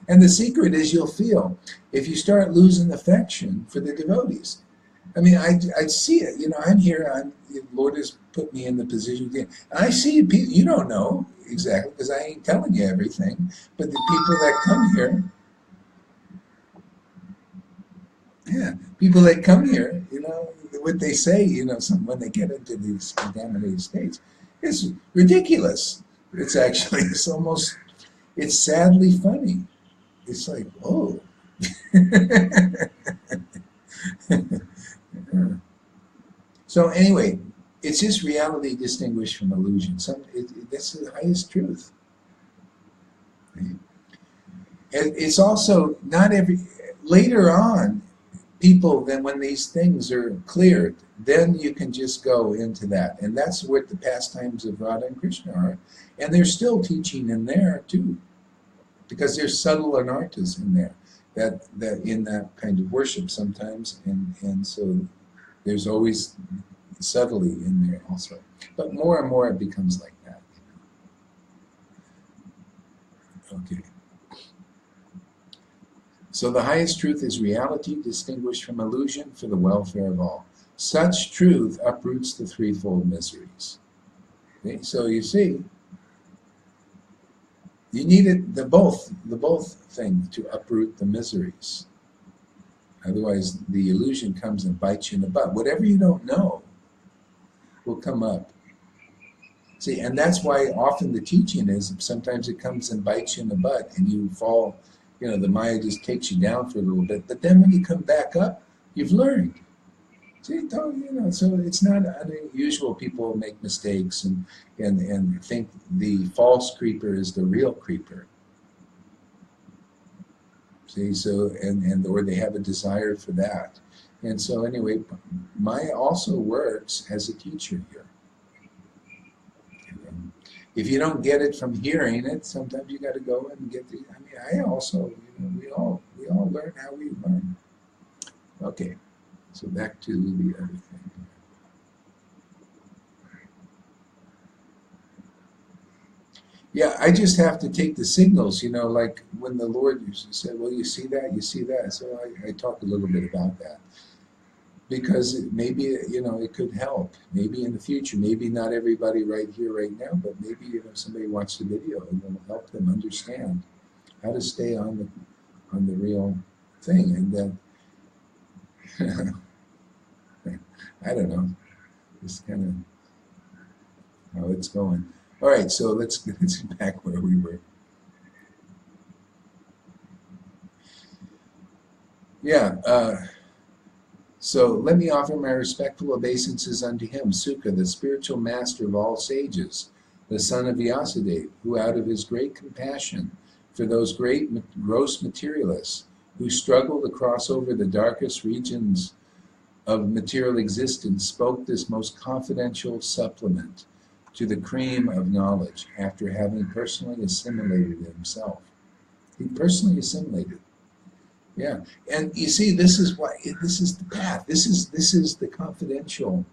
And the secret is you'll feel if you start losing affection for the devotees. I mean, I see it. I'm here. The Lord has put me in the position. And I see people. You don't know exactly because I ain't telling you everything. But the people that come here. Yeah, people that come here, what they say, when they get into these contaminated states, it's ridiculous. It's sadly funny. It's like, oh. So anyway, it's just reality distinguished from illusion. That's the highest truth. It's also not later on, people, then when these things are cleared, then you can just go into that. And that's what the pastimes of Radha and Krishna are. And there's still teaching in there too. Because there's subtle anarthas in there, that in that kind of worship sometimes, and so there's always subtlety in there also. But more and more it becomes like that. Okay. So the highest truth is reality distinguished from illusion for the welfare of all. Such truth uproots the threefold miseries. Okay? So you see, you need the both thing to uproot the miseries. Otherwise, the illusion comes and bites you in the butt. Whatever you don't know will come up. See, and that's why often the teaching is sometimes it comes and bites you in the butt and you fall, the Maya just takes you down for a little bit. But then when you come back up, you've learned. See, so it's not unusual. People make mistakes and think the false creeper is the real creeper. See, so or they have a desire for that. And so anyway, Maya also works as a teacher here. If you don't get it from hearing it, sometimes you got to go and get the. I also, we all learn how we learn. Okay. So back to the other thing. Yeah, I just have to take the signals, you know, like when the Lord used to say, well, you see that, you see that. So I talk a little bit about that because maybe, you know, it could help. Maybe in the future, maybe not everybody right here, right now, but maybe, you know, somebody watched the video and it'll help them understand how to stay on the real thing. And then, I don't know, just kind of how it's going. All right, so let's get back where we were. Yeah, so let me offer my respectful obeisances unto him, Sukha, the spiritual master of all sages, the son of Vyasadeva, who out of his great compassion for those great gross materialists who struggle to cross over the darkest regions of material existence, spoke this most confidential supplement to the cream of knowledge after having personally assimilated it himself. He personally assimilated. Yeah, and you see, this is why this is the path. This is the confidential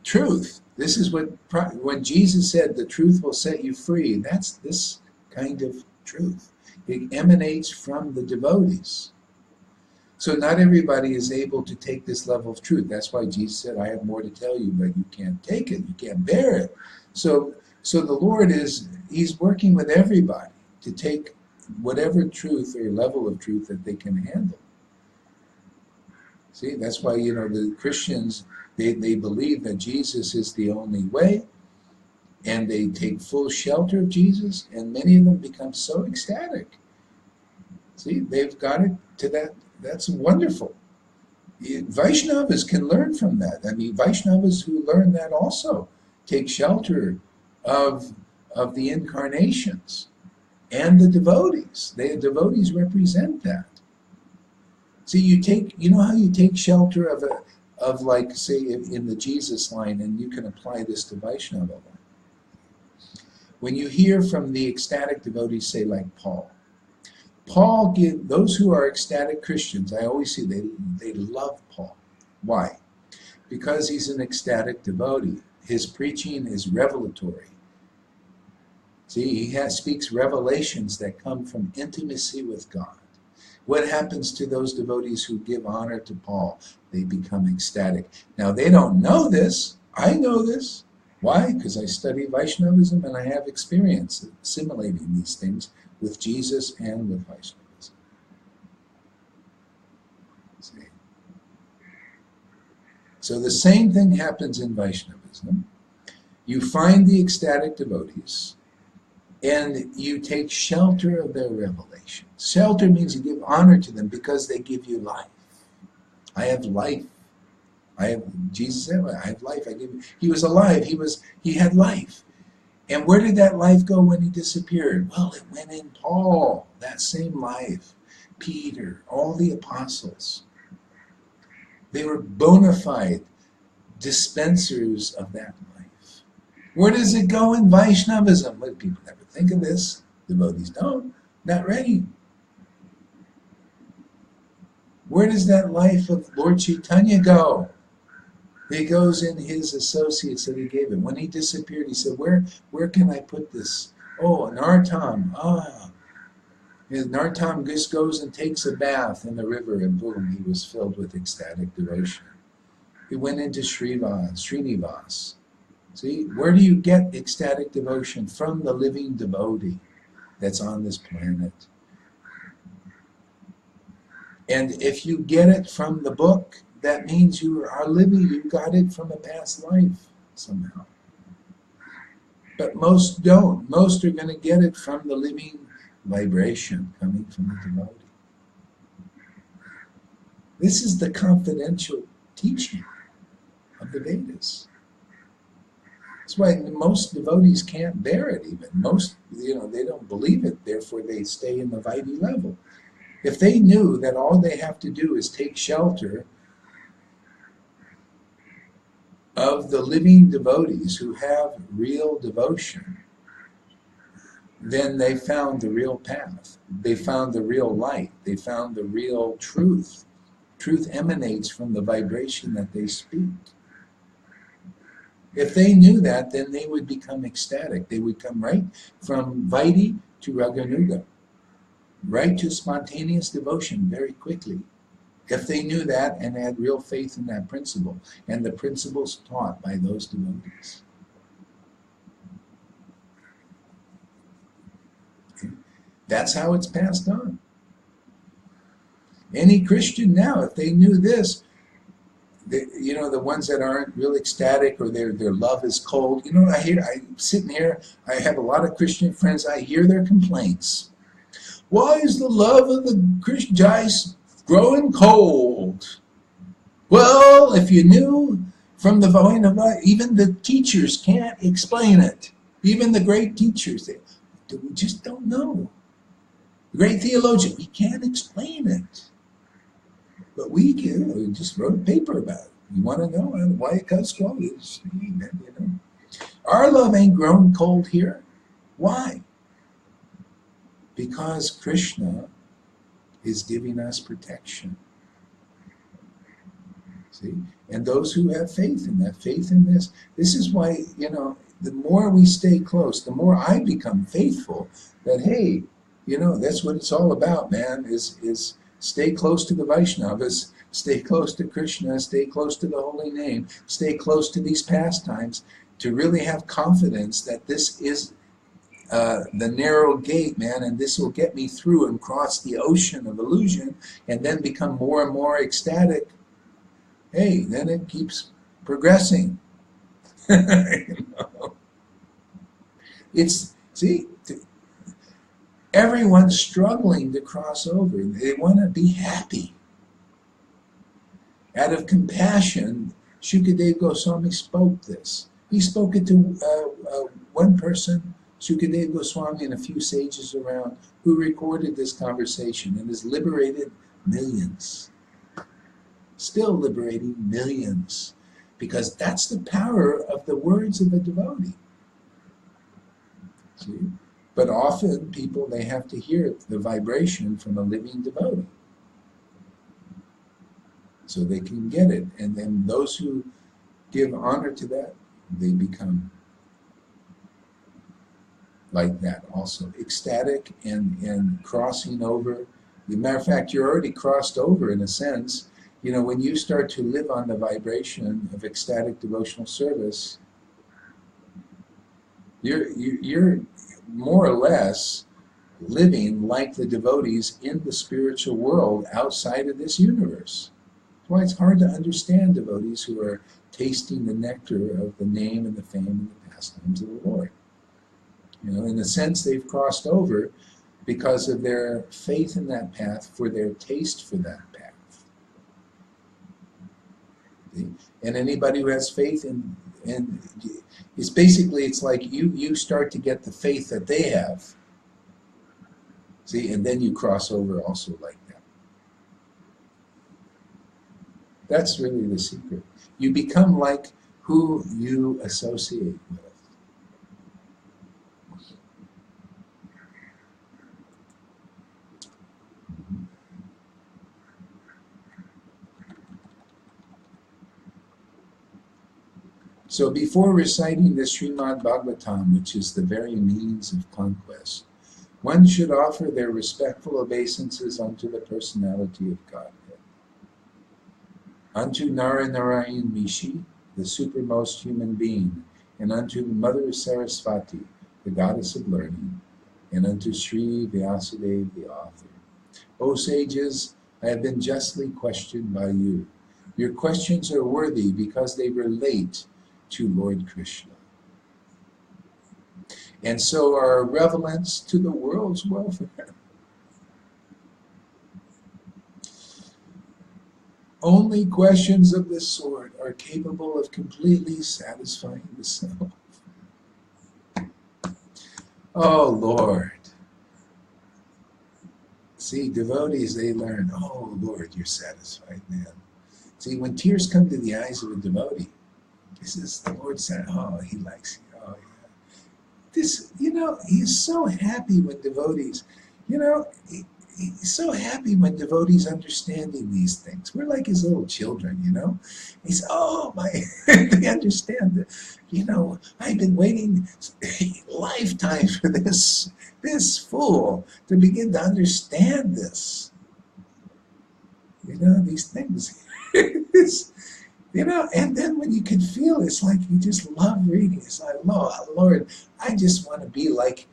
truth. This is what when Jesus said, "The truth will set you free." That's this kind of truth. It emanates from the devotees. So not everybody is able to take this level of truth. That's why Jesus said, "I have more to tell you, but you can't take it. You can't bear it." So the Lord He's working with everybody to take whatever truth or level of truth that they can handle. See, that's why, you know, the Christians, they believe that Jesus is the only way, and they take full shelter of Jesus, and many of them become so ecstatic. See, they've got it to that. That's wonderful. Vaishnavas can learn from that. I mean, Vaishnavas who learn that also take shelter of the incarnations and the devotees. The devotees represent that. See, you know how you take shelter of like, say, in the Jesus line, and you can apply this to Vaishnava line. When you hear from the ecstatic devotees, say like Paul give those who are ecstatic Christians, I always see they love Paul. Why? Because he's an ecstatic devotee. His preaching is revelatory. See, he speaks revelations that come from intimacy with God. What happens to those devotees who give honor to Paul? They become ecstatic. Now, they don't know this. I know this. Why? Because I study Vaishnavism and I have experience assimilating these things with Jesus and with Vaishnavism. See? So the same thing happens in Vaishnavism. You find the ecstatic devotees, and you take shelter of their revelations. Shelter means you give honor to them because they give you life. I have life. Jesus said, I have life. I give you. He was alive. He had life. And where did that life go when he disappeared? Well, it went in Paul, that same life. Peter, all the apostles. They were bona fide dispensers of that life. Where does it go in Vaishnavism? Well, people never think of this. Devotees don't. Not ready. Where does that life of Lord Chaitanya go? It goes in his associates that he gave him. When he disappeared, he said, where can I put this? Oh, Nartam. And Nartam just goes and takes a bath in the river, and boom, he was filled with ecstatic devotion. He went into Srinivas. See, where do you get ecstatic devotion? From the living devotee that's on this planet. And if you get it from the book, that means you are living, you got it from a past life somehow. But most don't. Most are going to get it from the living vibration coming from the devotee. This is the confidential teaching of the Vedas. That's why most devotees can't bear it even. Most, they don't believe it, therefore they stay in the Vaidhi level. If they knew that all they have to do is take shelter of the living devotees who have real devotion, then they found the real path. They found the real light. They found the real truth. Truth emanates from the vibration that they speak. If they knew that, then they would become ecstatic. They would come right from Vaidhi to Raganuga, right to spontaneous devotion very quickly. If they knew that and had real faith in that principle, and the principles taught by those devotees. That's how it's passed on. Any Christian now, if they knew this, the ones that aren't real ecstatic or their love is cold, I'm sitting here, I have a lot of Christian friends, I hear their complaints. Why is the love of the Christian Jais growing cold? Well, if you knew from the Vaishnava, even the teachers can't explain it. Even the great teachers, we just don't know. The great theologian, we can't explain it. But we just wrote a paper about it. You want to know why it cuts cold? Our love ain't grown cold here. Why? Because Krishna is giving us protection. See? And those who have faith in that, faith in this is why, the more we stay close, the more I become faithful that, hey, that's what it's all about, man, is stay close to the Vaishnavas, stay close to Krishna, stay close to the holy name, stay close to these pastimes, to really have confidence that this is the narrow gate, man, and this will get me through and cross the ocean of illusion and then become more and more ecstatic. Hey, then it keeps progressing. Everyone's struggling to cross over. They want to be happy. Out of compassion, Shukadev Goswami spoke this. He spoke it to one person, Shukadev Goswami, and a few sages around, who recorded this conversation and has liberated millions. Still liberating millions. Because that's the power of the words of a devotee. See? But often people, they have to hear the vibration from a living devotee. So they can get it. And then those who give honor to that, they become like that also. Ecstatic and crossing over. As a matter of fact, you're already crossed over in a sense. When you start to live on the vibration of ecstatic devotional service, you're more or less living like the devotees in the spiritual world outside of this universe. That's why it's hard to understand devotees who are tasting the nectar of the name and the fame and the pastimes of the Lord. In a sense, they've crossed over because of their faith in that path, for their taste for that path. And anybody who has faith in it's basically, it's like you start to get the faith that they have. See, and then you cross over also like that. That's really the secret. You become like who you associate with. So before reciting the Srimad Bhagavatam, which is the very means of conquest, one should offer their respectful obeisances unto the personality of Godhead. Unto Narayan Mishi, the supermost human being, and unto Mother Saraswati, the goddess of learning, and unto Sri Vyasadeva, the author. O sages, I have been justly questioned by you. Your questions are worthy because they relate to Lord Krishna. And so are relevance to the world's welfare. Only questions of this sort are capable of completely satisfying the self. Oh Lord. See, devotees, they learn, oh Lord, you're satisfied, man. See, when tears come to the eyes of a devotee, this is the Lord said, oh, he likes you. Oh, yeah. This, he's so happy when devotees, he's so happy when devotees understanding these things. We're like his little children, He's, oh, my, they understand it. I've been waiting lifetimes for this fool to begin to understand this. These things. And then when you can feel, it's like you just love reading. It's like, Lord, I just want to be like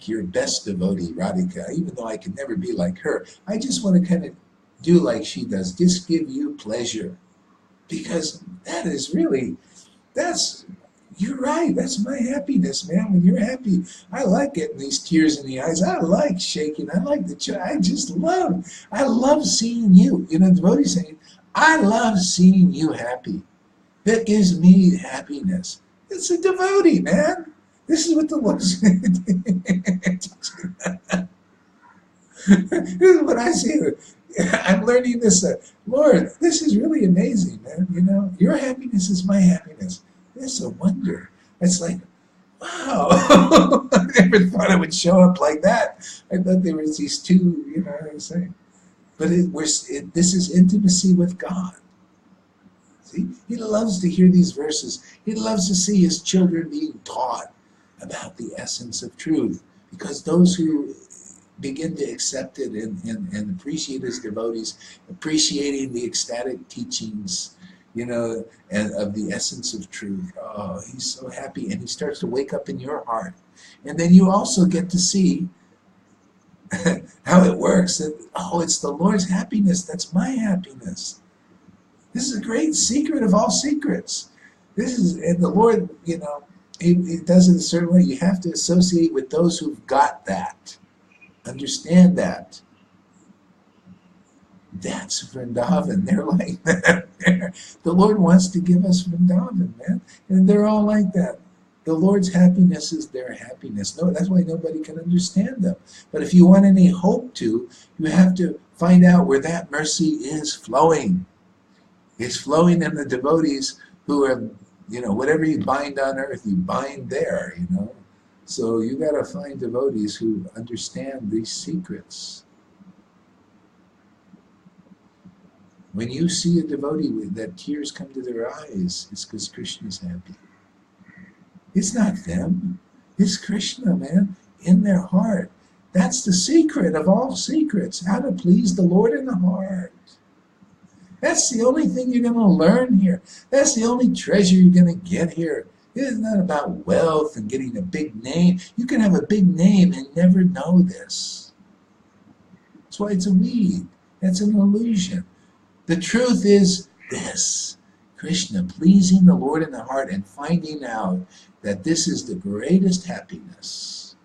your best devotee, Radhika, even though I can never be like her. I just want to kind of do like she does, just give you pleasure. Because that is really, you're right, that's my happiness, man. When you're happy, I like getting these tears in the eyes. I like shaking. I like I love seeing you. Devotees saying, I love seeing you happy. That gives me happiness. It's a devotee, man. This is what the Lord's This is what I see. I'm learning this. Lord, this is really amazing, man. Your happiness is my happiness. It's a wonder. It's like, wow. I never thought it would show up like that. I thought there was these two, what I'm saying. But this is intimacy with God. See, he loves to hear these verses. He loves to see his children being taught about the essence of truth. Because those who begin to accept it and appreciate his devotees, appreciating the ecstatic teachings, and of the essence of truth. Oh, he's so happy, and he starts to wake up in your heart. And then you also get to see how it works. That, it's the Lord's happiness that's my happiness. This is a great secret of all secrets. And the Lord, he does it a certain way. You have to associate with those who've got that. Understand that. That's Vrindavan. They're like that. The Lord wants to give us Vrindavan, man. And they're all like that. The Lord's happiness is their happiness. No, that's why nobody can understand them. But if you want any hope to, you have to find out where that mercy is flowing. It's flowing in the devotees who are, whatever you bind on earth, you bind there, So you got to find devotees who understand these secrets. When you see a devotee that tears come to their eyes, it's because Krishna's happy. It's not them. It's Krishna, man, in their heart. That's the secret of all secrets, how to please the Lord in the heart. That's the only thing you're going to learn here. That's the only treasure you're going to get here. It's not about wealth and getting a big name. You can have a big name and never know this. That's why it's a weed. That's an illusion. The truth is this. Krishna, pleasing the Lord in the heart and finding out that this is the greatest happiness.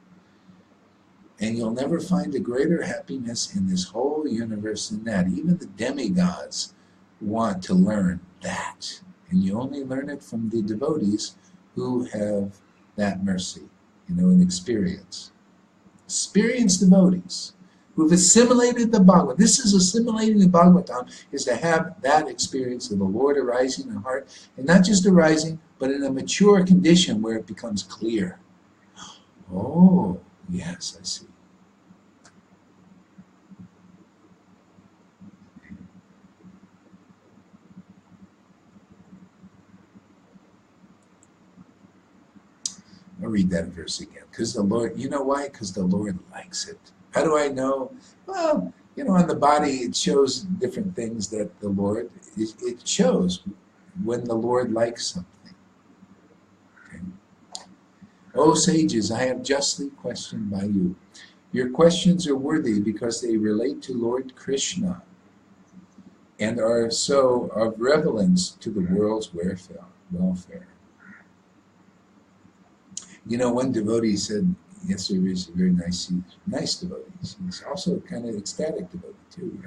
And you'll never find a greater happiness in this whole universe than that. Even the demigods want to learn that. And you only learn it from the devotees who have that mercy, and experience. Experienced devotees who have assimilated the Bhagavad. This is assimilating the Bhagavatam, is to have that experience of the Lord arising in the heart, and not just arising, but in a mature condition where it becomes clear. Oh, yes, I see. I'll read that verse again. Because the Lord, you know why? Because the Lord likes it. How do I know? Well, on the body it shows different things that the Lord, it shows when the Lord likes something. Okay. O sages, I have justly questioned by you. Your questions are worthy because they relate to Lord Krishna and are so of relevance to the world's welfare. One devotee said, yesterday was a very nice devotee. She's also kind of ecstatic devotee too,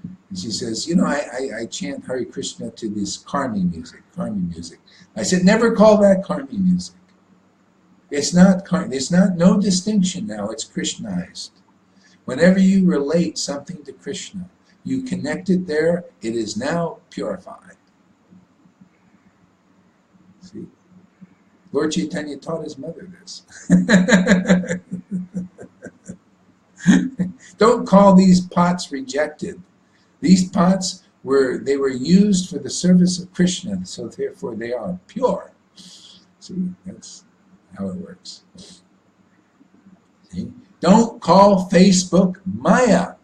And she says, I chant Hare Krishna to this karmi music. I said, never call that karmi music. It's not no distinction now, it's Krishnaized. Whenever you relate something to Krishna, you connect it there, it is now purified. See? Lord Chaitanya taught his mother this. Don't call these pots rejected. These pots were used for the service of Krishna, so therefore they are pure. See, that's how it works. See? Don't call Facebook Maya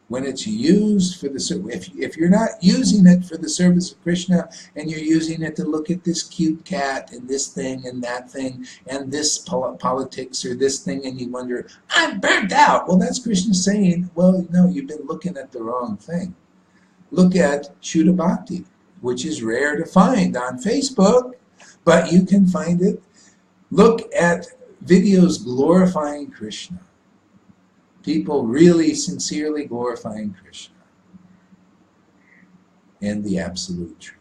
when it's used for the service. If you're not using it for the service of Krishna, and you're using it to look at this cute cat and this thing and that thing and this politics or this thing, and you wonder, I'm burnt out. Well, that's Krishna saying, well, no, you've been looking at the wrong thing. Look at Shuddha Bhakti, which is rare to find on Facebook, but you can find it. Look at videos glorifying Krishna. People really sincerely glorifying Krishna and the absolute truth.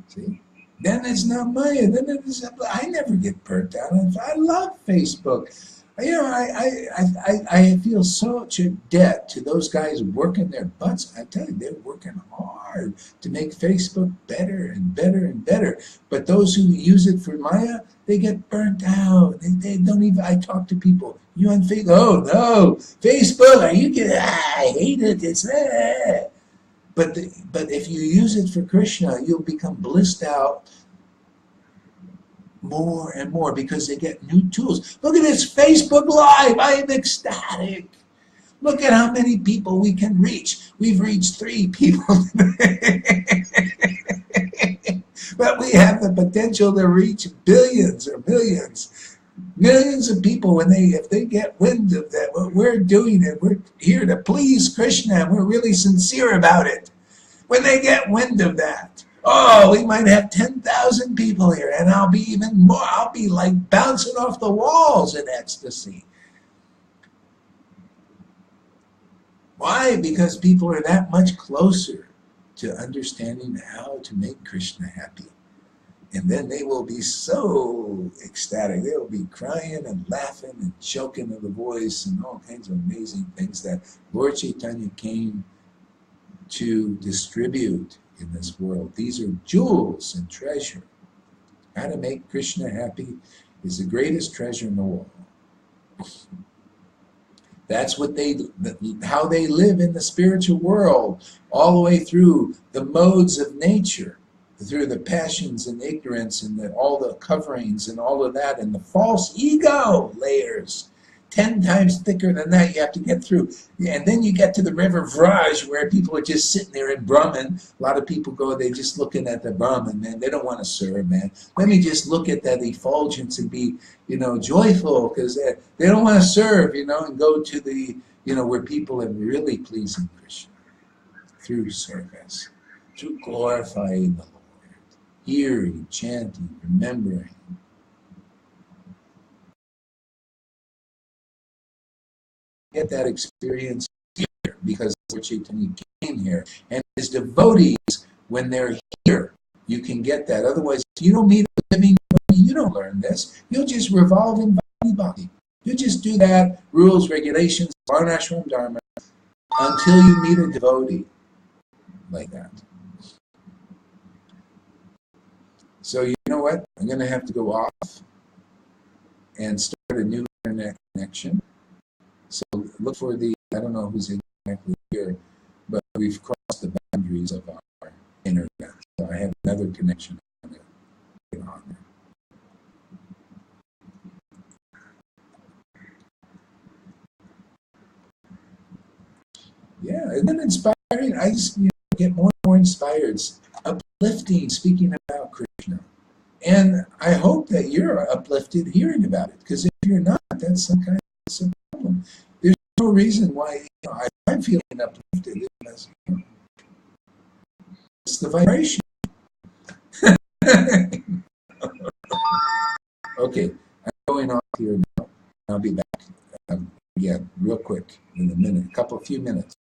See? Then it's not Maya. Then it is. I never get burnt out. I love Facebook. You know, I feel such a debt to those guys working their butts. I tell you, they're working hard to make Facebook better and better and better. But those who use it for Maya, they get burnt out. They don't even. I talk to people. You on Facebook? Oh no, Facebook! Are you kidding? I hate it. It's But if you use it for Krishna, you'll become blissed out more and more because they get new tools. Look at this Facebook Live. I am ecstatic. Look at how many people we can reach. We've reached 3 people today. But we have the potential to reach billions or millions. Millions of people, if they get wind of that, what we're doing it, we're here to please Krishna, and we're really sincere about it. When they get wind of that, oh, we might have 10,000 people here, and I'll be even more. I'll be like bouncing off the walls in ecstasy. Why? Because people are that much closer to understanding how to make Krishna happy. And then they will be so ecstatic. They will be crying and laughing and choking of the voice and all kinds of amazing things that Lord Chaitanya came to distribute in this world. These are jewels and treasure. How to make Krishna happy is the greatest treasure in the world. That's what how they live in the spiritual world, all the way through the modes of nature, through the passions and ignorance and all the coverings and all of that, and the false ego layers. 10 times thicker than that you have to get through. And then you get to the river Vraj, where people are just sitting there in Brahman. A lot of people go, they're just looking at the Brahman, man. They don't want to serve, man. Let me just look at that effulgence and be, joyful, because they don't want to serve, and go to the, where people are really pleasing Krishna through service, through glorifying the Lord, hearing, chanting, remembering. Get that experience here because Lord Chaitanya came here, and his devotees, when they're here, you can get that. Otherwise, if you don't meet a living devotee, you don't learn this. You'll just revolve in bhakti. You just do that, rules, regulations, varnashram dharma, until you meet a devotee like that. So you know what? I'm going to have to go off and start a new internet connection. So look for I don't know who's exactly here, but we've crossed the boundaries of our internet. So I have another connection I'm going to get on there. Yeah, isn't it inspiring? I just get more and more inspired, uplifting, speaking about Krishna. And I hope that you're uplifted hearing about it, because if you're not, that's some kind of problem. There's no reason why I'm feeling uplifted. It's the vibration. Okay, I'm going off here now. I'll be back again real quick in a few minutes.